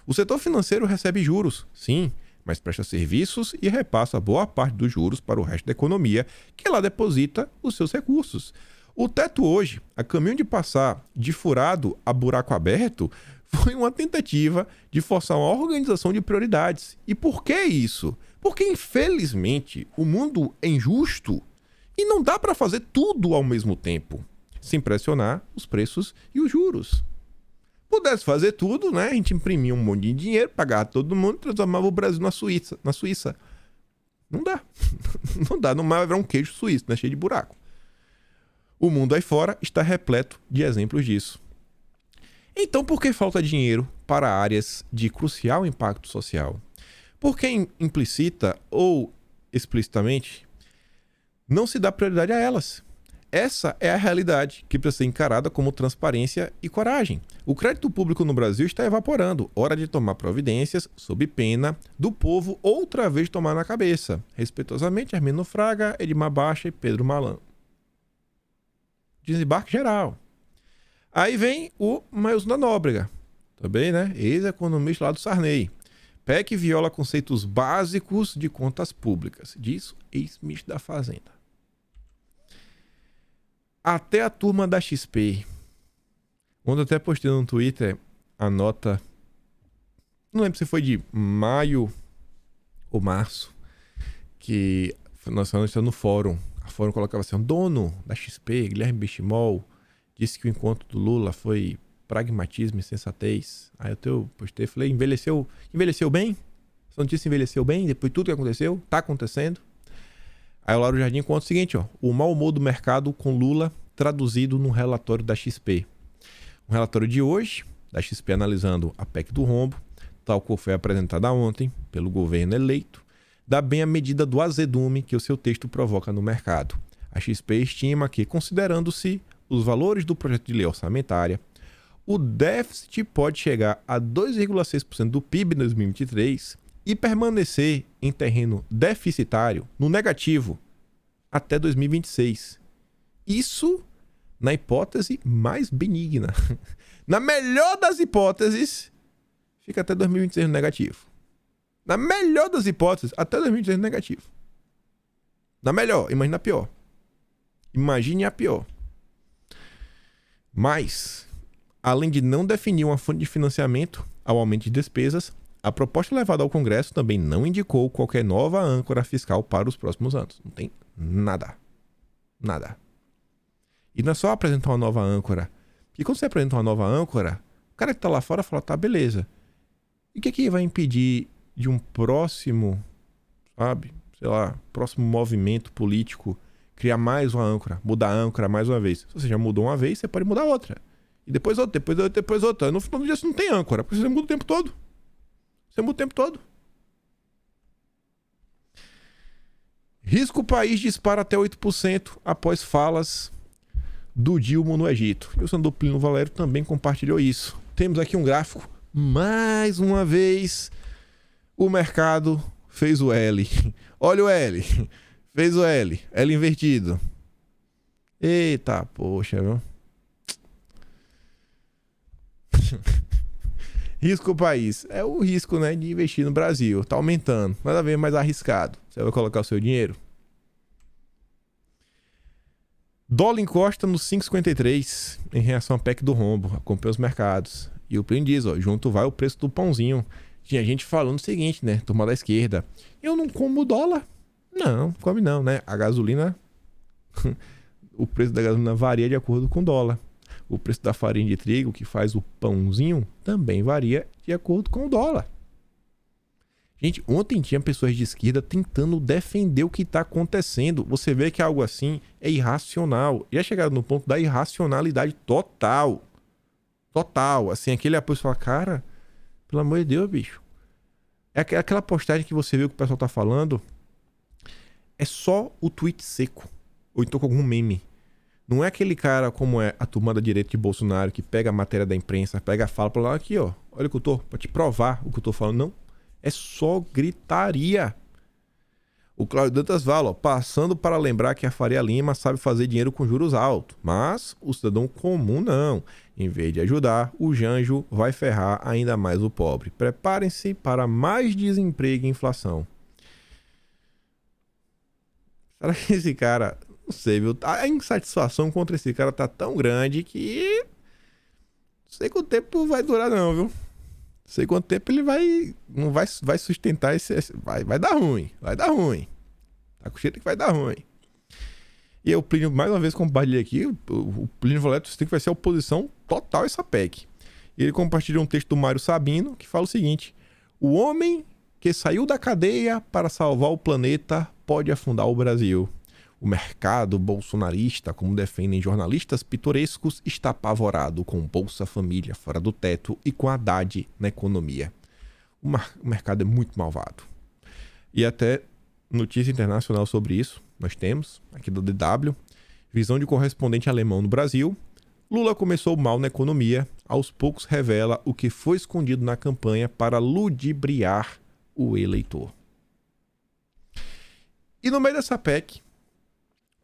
O setor financeiro recebe juros, sim, mas presta serviços e repassa boa parte dos juros para o resto da economia, que lá deposita os seus recursos. O teto hoje, a caminho de passar de furado a buraco aberto, foi uma tentativa de forçar uma organização de prioridades. E por que isso? Porque, infelizmente, o mundo é injusto e não dá para fazer tudo ao mesmo tempo, sem pressionar os preços e os juros. Pudesse fazer tudo, né? A gente imprimia um monte de dinheiro, pagava todo mundo e transformava o Brasil na Suíça. Não dá. Não dá. Não vai virar um queijo suíço, né? Cheio de buraco. O mundo aí fora está repleto de exemplos disso. Então, por que falta dinheiro para áreas de crucial impacto social? Porque implícita ou explicitamente não se dá prioridade a elas. Essa é a realidade que precisa ser encarada como transparência e coragem. O crédito público no Brasil está evaporando. Hora de tomar providências sob pena do povo outra vez tomar na cabeça. Respeitosamente, Hermínio Fraga, Edmar Baixa e Pedro Malan. Desembarque geral. Aí vem o Mailson da Nóbrega, também, né? Ex-economista lá do Sarney. PEC viola conceitos básicos de contas públicas, diz ex-ministro da Fazenda. Até a turma da XP. Ontem eu até postei no Twitter a nota, não lembro se foi de maio ou março, que nós estamos no fórum. A Fórum colocava assim, o dono da XP, Guilherme Benchimol, disse que o encontro do Lula foi pragmatismo e sensatez. Aí eu postei, falei, envelheceu bem? Essa notícia envelheceu bem depois de tudo que aconteceu? Tá acontecendo? Aí o Lauro Jardim conta o seguinte, ó, o mau humor do mercado com Lula traduzido num relatório da XP. Um relatório de hoje, da XP analisando a PEC do rombo, tal qual foi apresentada ontem pelo governo eleito, dá bem a medida do azedume que o seu texto provoca no mercado. A XP estima que, considerando-se os valores do projeto de lei orçamentária, o déficit pode chegar a 2,6% do PIB em 2023 e permanecer em terreno deficitário, no negativo, até 2026. Isso na hipótese mais benigna. Na melhor das hipóteses, fica até 2026 no negativo. Na melhor das hipóteses, até 2026 no negativo. Na melhor, imagina a pior. Imagine a pior. Mas, além de não definir uma fonte de financiamento ao aumento de despesas, a proposta levada ao Congresso também não indicou qualquer nova âncora fiscal para os próximos anos. Não tem nada. Nada. E não é só apresentar uma nova âncora. Porque quando você apresenta uma nova âncora, o cara que tá lá fora fala, tá, beleza. E o que vai impedir de um próximo, sabe, sei lá, próximo movimento político criar mais uma âncora, mudar a âncora mais uma vez? Se você já mudou uma vez, você pode mudar outra. E depois outra, depois outra, depois outra. No final do dia você não tem âncora, porque você muda o tempo todo. Você muda o tempo todo. Risco país dispara até 8% após falas do Dilma no Egito. E o senador Plínio Valério também compartilhou isso. Temos aqui um gráfico. Mais uma vez, o mercado fez o L. Olha o L. Fez o L. L invertido. Eita, poxa, viu? Risco país. É o risco, né, de investir no Brasil. Tá aumentando. Nada a ver, mais arriscado. Você vai colocar o seu dinheiro? Dólar encosta no 5,53 em reação à PEC do rombo. Acompanha os mercados. E o Plínio diz, ó, junto vai o preço do pãozinho. Tinha gente falando o seguinte, né? Turma da esquerda. Eu não como dólar. Não, come não, né? A gasolina... o preço da gasolina varia de acordo com o dólar. O preço da farinha de trigo, que faz o pãozinho, também varia de acordo com o dólar. Gente, ontem tinha pessoas de esquerda tentando defender o que está acontecendo. Você vê que algo assim é irracional. Já chegaram no ponto da irracionalidade total. Total. Assim, aquele apoio fala, cara, pelo amor de Deus, bicho. É aquela postagem que você viu que o pessoal tá falando. É só o tweet seco. Ou então com algum meme. Não é aquele cara como é a turma da direita de Bolsonaro que pega a matéria da imprensa, pega a fala pra lá, aqui ó, olha o que eu tô, pra te provar o que eu tô falando. Não, é só gritaria. O Cláudio Dantas fala, ó, passando para lembrar que a Faria Lima sabe fazer dinheiro com juros altos, mas o cidadão comum não. Em vez de ajudar, o Janjo vai ferrar ainda mais o pobre. Preparem-se para mais desemprego e inflação. Será que esse cara... Não sei, viu? A insatisfação contra esse cara tá tão grande que... Não sei quanto tempo vai durar não, viu? Não sei quanto tempo ele vai... Não vai sustentar esse... Vai dar ruim. Vai dar ruim. Tá com cheiro que vai dar ruim. E o Plínio, mais uma vez, compartilha aqui. O Plínio Valério tem que vai ser a oposição total a essa PEC. E ele compartilha um texto do Mário Sabino que fala o seguinte. O homem que saiu da cadeia para salvar o planeta pode afundar o Brasil. O mercado bolsonarista, como defendem jornalistas pitorescos, está apavorado com Bolsa Família fora do teto e com Haddad na economia. O mercado é muito malvado. E até notícia internacional sobre isso, nós temos, aqui do DW, visão de correspondente alemão no Brasil. Lula começou mal na economia, aos poucos revela o que foi escondido na campanha para ludibriar o eleitor. E no meio dessa PEC,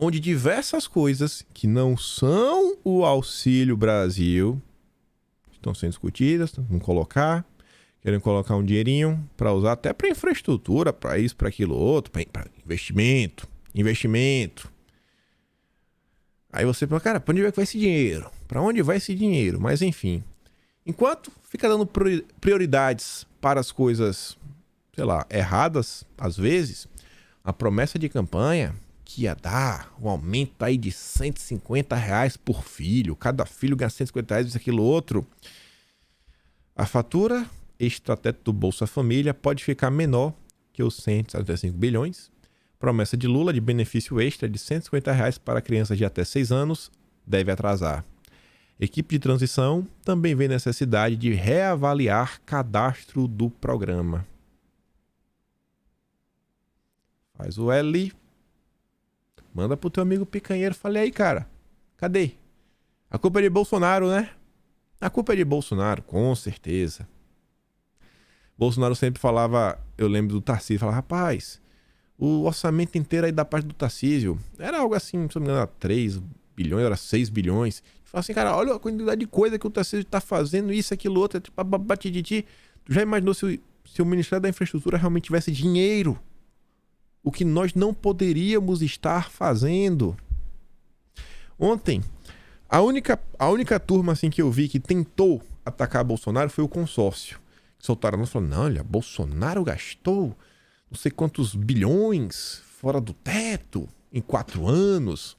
onde diversas coisas que não são o Auxílio Brasil estão sendo discutidas, querem colocar um dinheirinho para usar até para infraestrutura, para isso, para aquilo outro, para investimento. Aí você fala, cara, para onde vai esse dinheiro? Para onde vai esse dinheiro? Mas enfim, enquanto fica dando prioridades para as coisas, sei lá, erradas, às vezes, a promessa de campanha que ia dar um aumento aí de R$150 por filho, cada filho ganha R$150, isso, aquilo, outro. A fatura extrateto do Bolsa Família pode ficar menor que os 175 bilhões. Promessa de Lula de benefício extra de R$150 para crianças de até 6 anos deve atrasar. Equipe de transição também vê necessidade de reavaliar cadastro do programa. Faz o L. Manda pro teu amigo picanheiro. Falei aí, cara. Cadê? A culpa é de Bolsonaro, né? A culpa é de Bolsonaro, com certeza. Bolsonaro sempre falava, eu lembro do Tarcísio, falava, rapaz, o orçamento inteiro aí da parte do Tarcísio era algo assim, se não me engano, era 3 bilhões, era 6 bilhões. Fala assim, cara, olha a quantidade de coisa que o Tarcísio tá fazendo, isso, aquilo, outro, tipo, batiditi. Tu já imaginou se o Ministério da Infraestrutura realmente tivesse dinheiro? O que nós não poderíamos estar fazendo? Ontem, a única turma assim que eu vi que tentou atacar Bolsonaro foi o consórcio. Soltaram a nós falando, não, olha, Bolsonaro gastou não sei quantos bilhões fora do teto em 4 anos.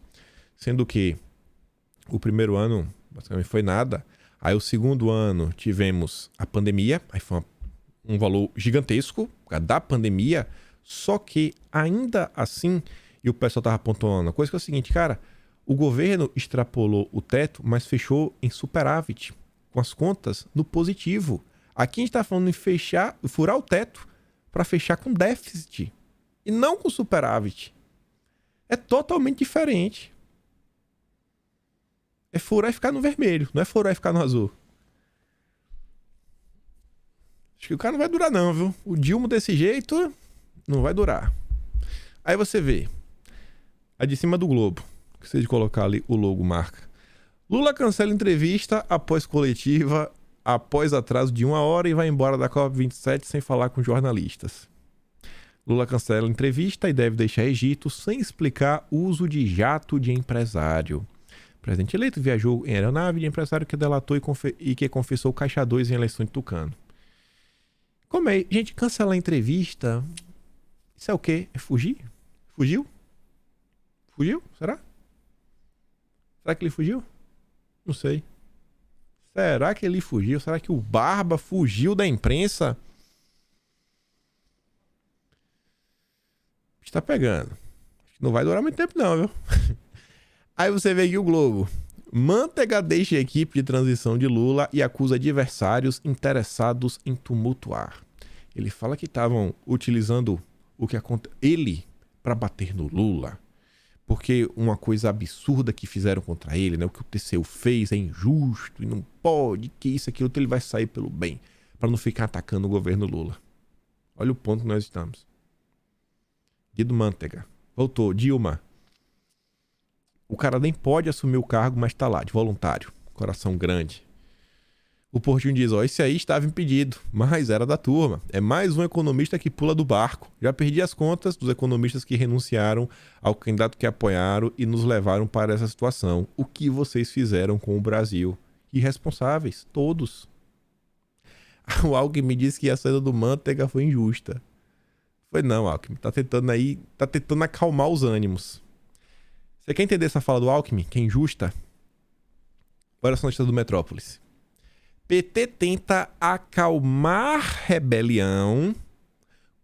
Sendo que o primeiro ano basicamente foi nada. Aí o segundo ano tivemos a pandemia, aí foi um valor gigantesco da pandemia, só que ainda assim, e o pessoal tava apontando uma coisa que é o seguinte, cara, o governo extrapolou o teto, mas fechou em superávit, com as contas no positivo. Aqui a gente tá falando em furar o teto para fechar com déficit e não com superávit. É totalmente diferente. É furar e ficar no vermelho, não é furar e ficar no azul. Acho que o cara não vai durar não, viu? O Dilma desse jeito não vai durar. Aí você vê a de cima do Globo, que você de colocar ali o logo marca. Lula cancela entrevista após coletiva, após atraso de 1 hora e vai embora da COP27 sem falar com jornalistas. Lula cancela entrevista e deve deixar Egito sem explicar uso de jato de empresário. O presidente eleito viajou em aeronave de empresário que delatou e que confessou caixa 2 em eleição de Tucano. Como é? Gente, cancelar a entrevista... Isso é o quê? É fugir? Fugiu? Fugiu? Será? Será que ele fugiu? Não sei. Será que ele fugiu? Será que o Barba fugiu da imprensa? Está pegando. Não vai durar muito tempo não, viu? Aí você vê aqui o Globo. Manteiga deixa a equipe de transição de Lula e acusa adversários interessados em tumultuar. Ele fala que estavam utilizando o que aconteceu ele para bater no Lula. Porque uma coisa absurda que fizeram contra ele, né? O que o TCU fez é injusto e não pode, que isso, aquilo, ele vai sair pelo bem. Para não ficar atacando o governo Lula. Olha o ponto que nós estamos. Guido Mantega. Voltou. Dilma. O cara nem pode assumir o cargo, mas tá lá, de voluntário. Coração grande. O Portinho diz, ó, esse aí estava impedido, mas era da turma. É mais um economista que pula do barco. Já perdi as contas dos economistas que renunciaram ao candidato que apoiaram e nos levaram para essa situação. O que vocês fizeram com o Brasil? Irresponsáveis, todos. O Alckmin disse que a saída do Manteiga foi injusta. Foi não, Alckmin. Tá tentando acalmar os ânimos. Você quer entender essa fala do Alckmin, que é injusta? Olha só a notícia do Metrópolis. PT tenta acalmar rebelião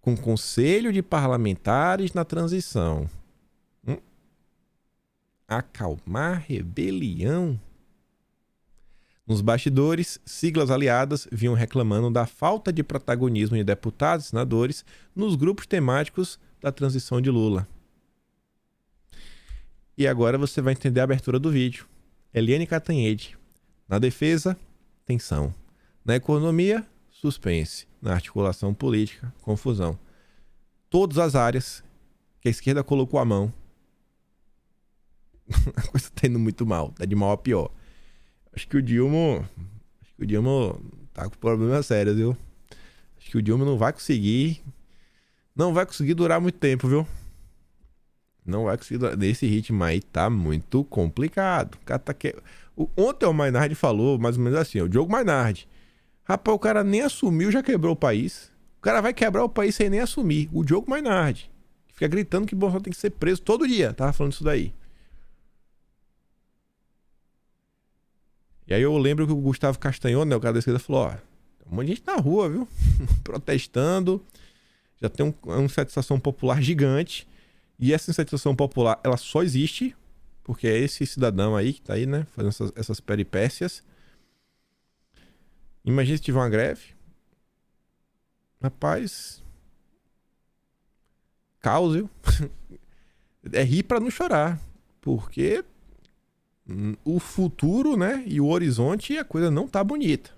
com conselho de parlamentares na transição. Acalmar rebelião? Nos bastidores, siglas aliadas vinham reclamando da falta de protagonismo de deputados e senadores nos grupos temáticos da transição de Lula. E agora você vai entender a abertura do vídeo. Eliane Cantanhede. Na defesa, tensão. Na economia, suspense. Na articulação política, confusão. Todas as áreas que a esquerda colocou a mão. A coisa tá indo muito mal. Tá de mal a pior. Acho que o Dilma tá com problemas sérios, viu? Acho que o Dilma não vai conseguir durar muito tempo, viu? Não vai conseguir durar. Nesse ritmo aí tá muito complicado. O cara tá Ontem o Maynard falou mais ou menos assim, o Diogo Maynard. Rapaz, o cara nem assumiu, já quebrou o país. O cara vai quebrar o país sem nem assumir. O Diogo Maynard. Que fica gritando que o Bolsonaro tem que ser preso todo dia. Tava falando isso daí. E aí eu lembro que o Gustavo Castanhon, né, o cara da esquerda, falou, ó, tem um monte de gente na rua, viu? Protestando. Já tem uma insatisfação popular gigante. E essa insatisfação popular, ela só existe porque é esse cidadão aí que tá aí, né, fazendo essas peripécias. Imagina se tiver uma greve. Rapaz, caos, viu? É rir pra não chorar. Porque o futuro, né, e o horizonte, a coisa não tá bonita.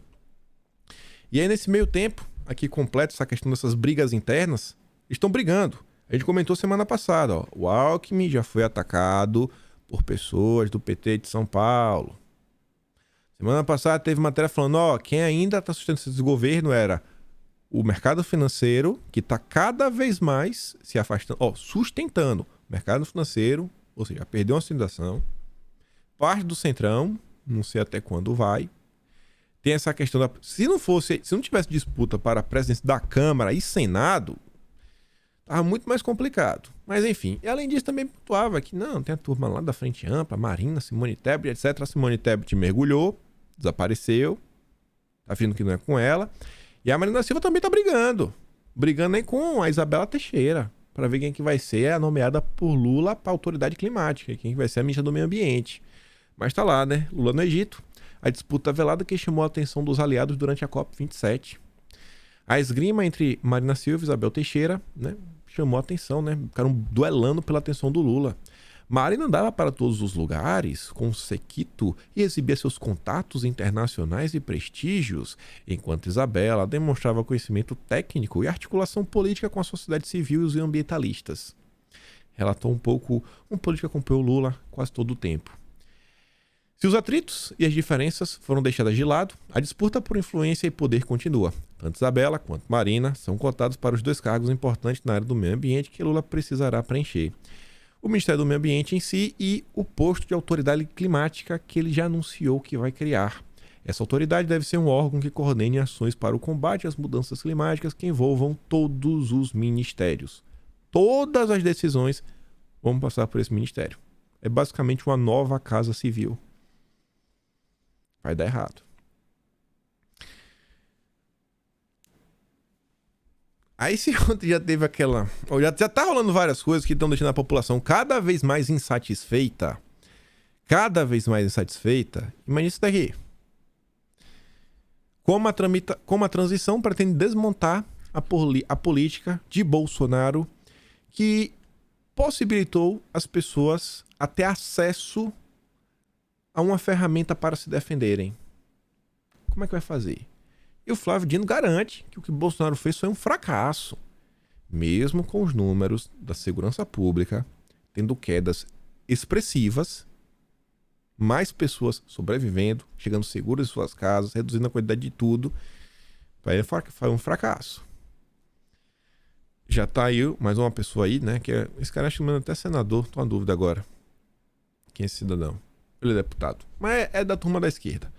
E aí, nesse meio tempo, aqui completo essa questão dessas brigas internas. Estão brigando. A gente comentou semana passada, ó. O Alckmin já foi atacado por pessoas do PT de São Paulo. Semana passada teve matéria falando, ó, quem ainda está sustentando esse governo era o mercado financeiro, que está cada vez mais se afastando, ó, sustentando o mercado financeiro, ou seja, perdeu uma sustentação. Parte do Centrão, não sei até quando vai. Tem essa questão da... Se não tivesse disputa para a presidência da Câmara e Senado, tava muito mais complicado. Mas enfim, e além disso também pontuava que não, tem a turma lá da Frente Ampla, Marina, Simone Tebet, etc. A Simone Tebet mergulhou, desapareceu, tá fingindo que não é com ela. E a Marina Silva também tá brigando aí com a Isabela Teixeira, para ver quem que vai ser a nomeada por Lula para a autoridade climática, quem que vai ser a ministra do meio ambiente. Mas tá lá, né? Lula no Egito. A disputa velada que chamou a atenção dos aliados durante a COP27. A esgrima entre Marina Silva e Isabel Teixeira, né, chamou a atenção, né? Ficaram duelando pela atenção do Lula. Marina andava para todos os lugares com um sequito e exibia seus contatos internacionais e prestígios, enquanto Isabela demonstrava conhecimento técnico e articulação política com a sociedade civil e os ambientalistas. Relatou um pouco, um político acompanhou Lula quase todo o tempo. Se os atritos e as diferenças foram deixadas de lado, a disputa por influência e poder continua. Tanto Isabela quanto Marina são cotados para os 2 cargos importantes na área do meio ambiente que Lula precisará preencher. O Ministério do Meio Ambiente em si e o posto de autoridade climática que ele já anunciou que vai criar. Essa autoridade deve ser um órgão que coordene ações para o combate às mudanças climáticas que envolvam todos os ministérios. Todas as decisões vão passar por esse ministério. É basicamente uma nova Casa Civil. Vai dar errado. Aí se ontem já teve aquela... Já tá rolando várias coisas que estão deixando a população cada vez mais insatisfeita. Imagina isso daqui. Como a transição pretende desmontar a política de Bolsonaro que possibilitou as pessoas a ter acesso a uma ferramenta para se defenderem. Como é que vai fazer? E o Flávio Dino garante que o que Bolsonaro fez foi um fracasso. Mesmo com os números da segurança pública tendo quedas expressivas, mais pessoas sobrevivendo, chegando seguras em suas casas, reduzindo a quantidade de tudo, foi um fracasso. Já tá aí mais uma pessoa aí, né? Que esse cara chamando até senador, tô na dúvida agora. Quem é esse cidadão? Ele é deputado, mas é da turma da esquerda.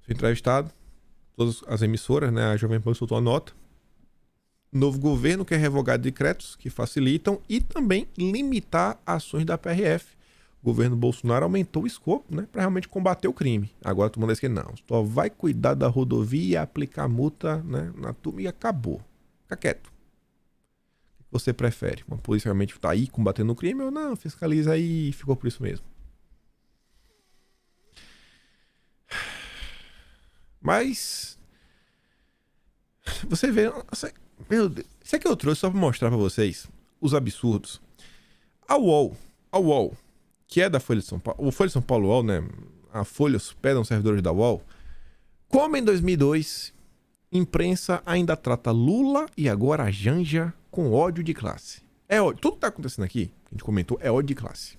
Foi entrevistado, todas as emissoras, né? A Jovem Pan soltou a nota. Novo governo quer revogar decretos que facilitam e também limitar ações da PRF. O governo Bolsonaro aumentou o escopo, né, para realmente combater o crime. Agora a turma da esquerda não, só vai cuidar da rodovia, aplicar multa, né, na turma e acabou. Fica quieto. O que você prefere? Uma polícia realmente tá aí combatendo o crime ou não? Fiscaliza aí e ficou por isso mesmo. Mas você vê, meu Deus, isso aqui eu trouxe só para mostrar para vocês os absurdos. A UOL, que é da Folha de São Paulo, o Folha de São Paulo UOL, né? A Folha hospeda os servidores da UOL. Como em 2002, imprensa ainda trata Lula e agora a Janja com ódio de classe. É ódio. Tudo que tá acontecendo aqui, que a gente comentou, é ódio de classe.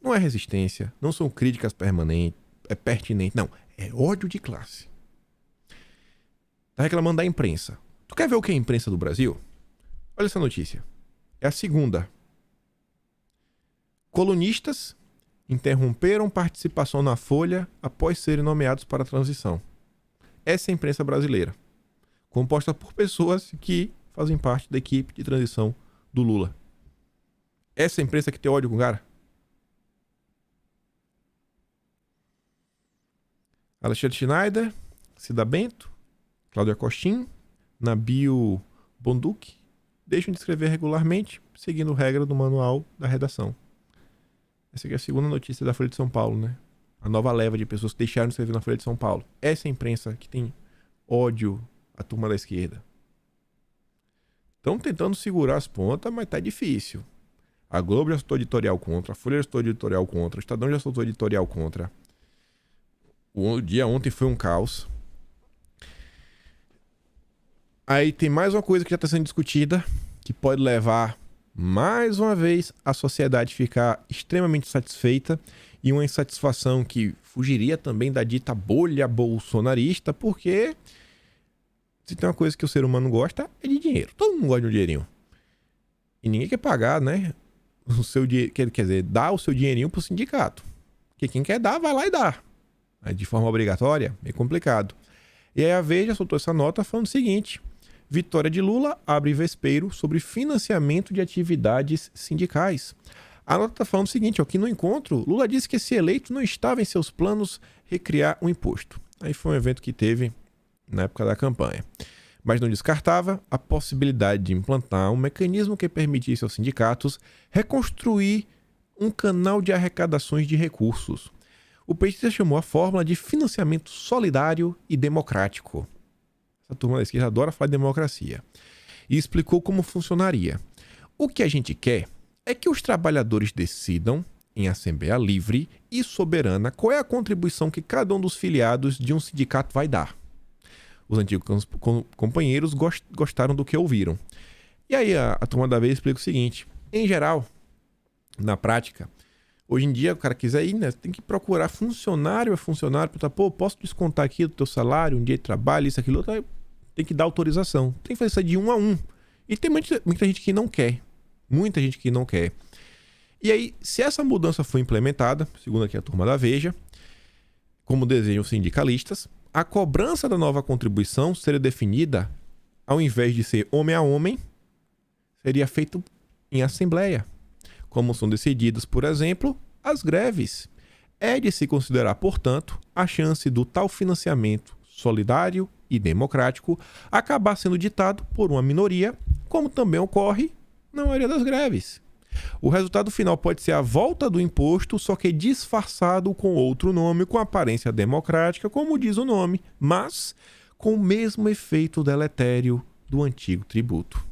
Não é resistência, não são críticas permanentes, é pertinente, não. É ódio de classe. Tá reclamando da imprensa. Tu quer ver o que é a imprensa do Brasil? Olha essa notícia. É a segunda. Colunistas interromperam participação na Folha após serem nomeados para a transição. Essa é a imprensa brasileira, composta por pessoas que fazem parte da equipe de transição do Lula. Essa é a imprensa que tem ódio com o cara? Alexandre Schneider, Cida Bento, Cláudia Costin, Nabil Bonduque deixam de escrever regularmente, seguindo regra do manual da redação. Essa aqui é a segunda notícia da Folha de São Paulo, né? A nova leva de pessoas que deixaram de escrever na Folha de São Paulo. Essa é a imprensa que tem ódio à turma da esquerda. Estão tentando segurar as pontas, mas tá difícil. A Globo já soltou editorial contra, a Folha já soltou editorial contra, o Estadão já soltou editorial contra. O dia ontem foi um caos. Aí tem mais uma coisa que já está sendo discutida, que pode levar, mais uma vez, a sociedade a ficar extremamente satisfeita, e uma insatisfação que fugiria também da dita bolha bolsonarista, porque se tem uma coisa que o ser humano gosta, é de dinheiro. Todo mundo gosta de um dinheirinho. E ninguém quer pagar, né? O seu dinheiro, quer dizer, dar o seu dinheirinho pro sindicato. Porque quem quer dar, vai lá e dá. Mas de forma obrigatória, é complicado. E aí a Veja soltou essa nota falando o seguinte: vitória de Lula abre vespeiro sobre financiamento de atividades sindicais. A nota está falando o seguinte, aqui no encontro, Lula disse que esse eleito não estava em seus planos recriar o imposto. Aí foi um evento que teve na época da campanha. Mas não descartava a possibilidade de implantar um mecanismo que permitisse aos sindicatos reconstruir um canal de arrecadações de recursos. O petista chamou a fórmula de financiamento solidário e democrático. Essa turma da esquerda adora falar de democracia. E explicou como funcionaria. O que a gente quer é que os trabalhadores decidam, em assembleia livre e soberana, qual é a contribuição que cada um dos filiados de um sindicato vai dar. Os antigos companheiros gostaram do que ouviram. E aí a turma da vez explica o seguinte: em geral, na prática, hoje em dia o cara quiser ir, né, tem que procurar funcionário a funcionário, perguntar, pô, posso descontar aqui do teu salário, um dia de trabalho, isso, aquilo, outro, tem que dar autorização. Tem que fazer isso de 1 a 1. E tem muita gente que não quer. Muita gente que não quer. E aí, se essa mudança for implementada, segundo aqui a turma da Veja, como desejam os sindicalistas, a cobrança da nova contribuição seria definida, ao invés de ser homem a homem, seria feito em assembleia. Como são decididas, por exemplo, as greves. É de se considerar, portanto, a chance do tal financiamento solidário e democrático acabar sendo ditado por uma minoria, como também ocorre na maioria das greves. O resultado final pode ser a volta do imposto, só que disfarçado com outro nome, com aparência democrática, como diz o nome, mas com o mesmo efeito deletério do antigo tributo.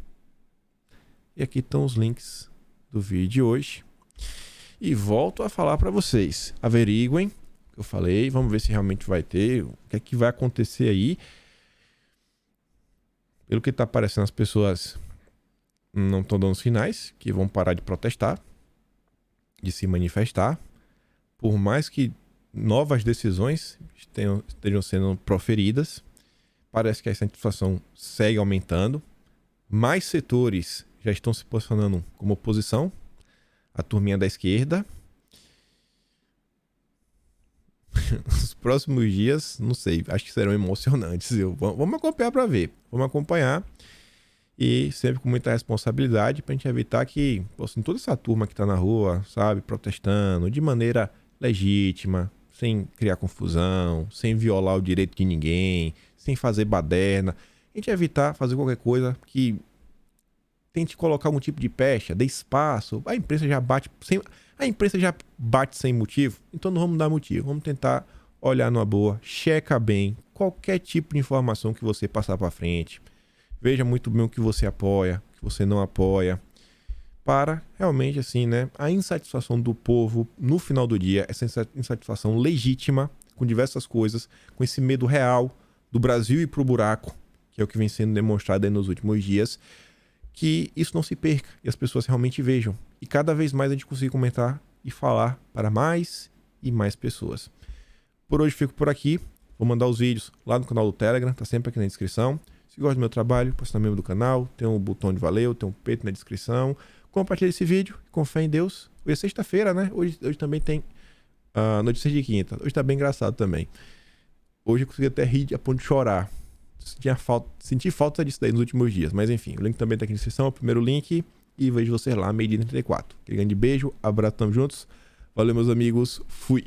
E aqui estão os links do vídeo de hoje. E volto a falar para vocês, averiguem o que eu falei, vamos ver se realmente vai ter, o que é que vai acontecer aí. Pelo que está aparecendo, as pessoas não estão dando sinais que vão parar de protestar, de se manifestar, por mais que novas decisões estejam sendo proferidas. Parece que essa situação segue aumentando. Mais setores já estão se posicionando como oposição. A turminha da esquerda. Os próximos dias, não sei, acho que serão emocionantes. Vamos acompanhar para ver. Vamos acompanhar. E sempre com muita responsabilidade pra gente evitar que, assim, toda essa turma que tá na rua, sabe, protestando de maneira legítima, sem criar confusão, sem violar o direito de ninguém, sem fazer baderna, a gente evitar fazer qualquer coisa que tente colocar algum tipo de pecha, dê espaço. A imprensa já bate sem motivo, então não vamos dar motivo, vamos tentar olhar numa boa, checa bem qualquer tipo de informação que você passar para frente. Veja muito bem o que você apoia, o que você não apoia, para realmente, assim, né, a insatisfação do povo no final do dia, essa insatisfação legítima com diversas coisas, com esse medo real do Brasil ir pro buraco, que é o que vem sendo demonstrado aí nos últimos dias, que isso não se perca e as pessoas realmente vejam. E cada vez mais a gente consiga comentar e falar para mais e mais pessoas. Por hoje fico por aqui. Vou mandar os vídeos lá no canal do Telegram, tá sempre aqui na descrição. Se gosta do meu trabalho, pode ser membro do canal, tem um botão de valeu, tem um peito na descrição. Compartilhe esse vídeo, com fé em Deus. Hoje é sexta-feira, né? Hoje também tem notícias de quinta. Hoje tá bem engraçado também. Hoje eu consegui até rir a ponto de chorar. Senti falta disso daí nos últimos dias. Mas enfim, o link também tá aqui na descrição, é o primeiro link. E vejo vocês lá, meio-dia 34. Aquele grande beijo, abraço, tamo juntos. Valeu, meus amigos. Fui.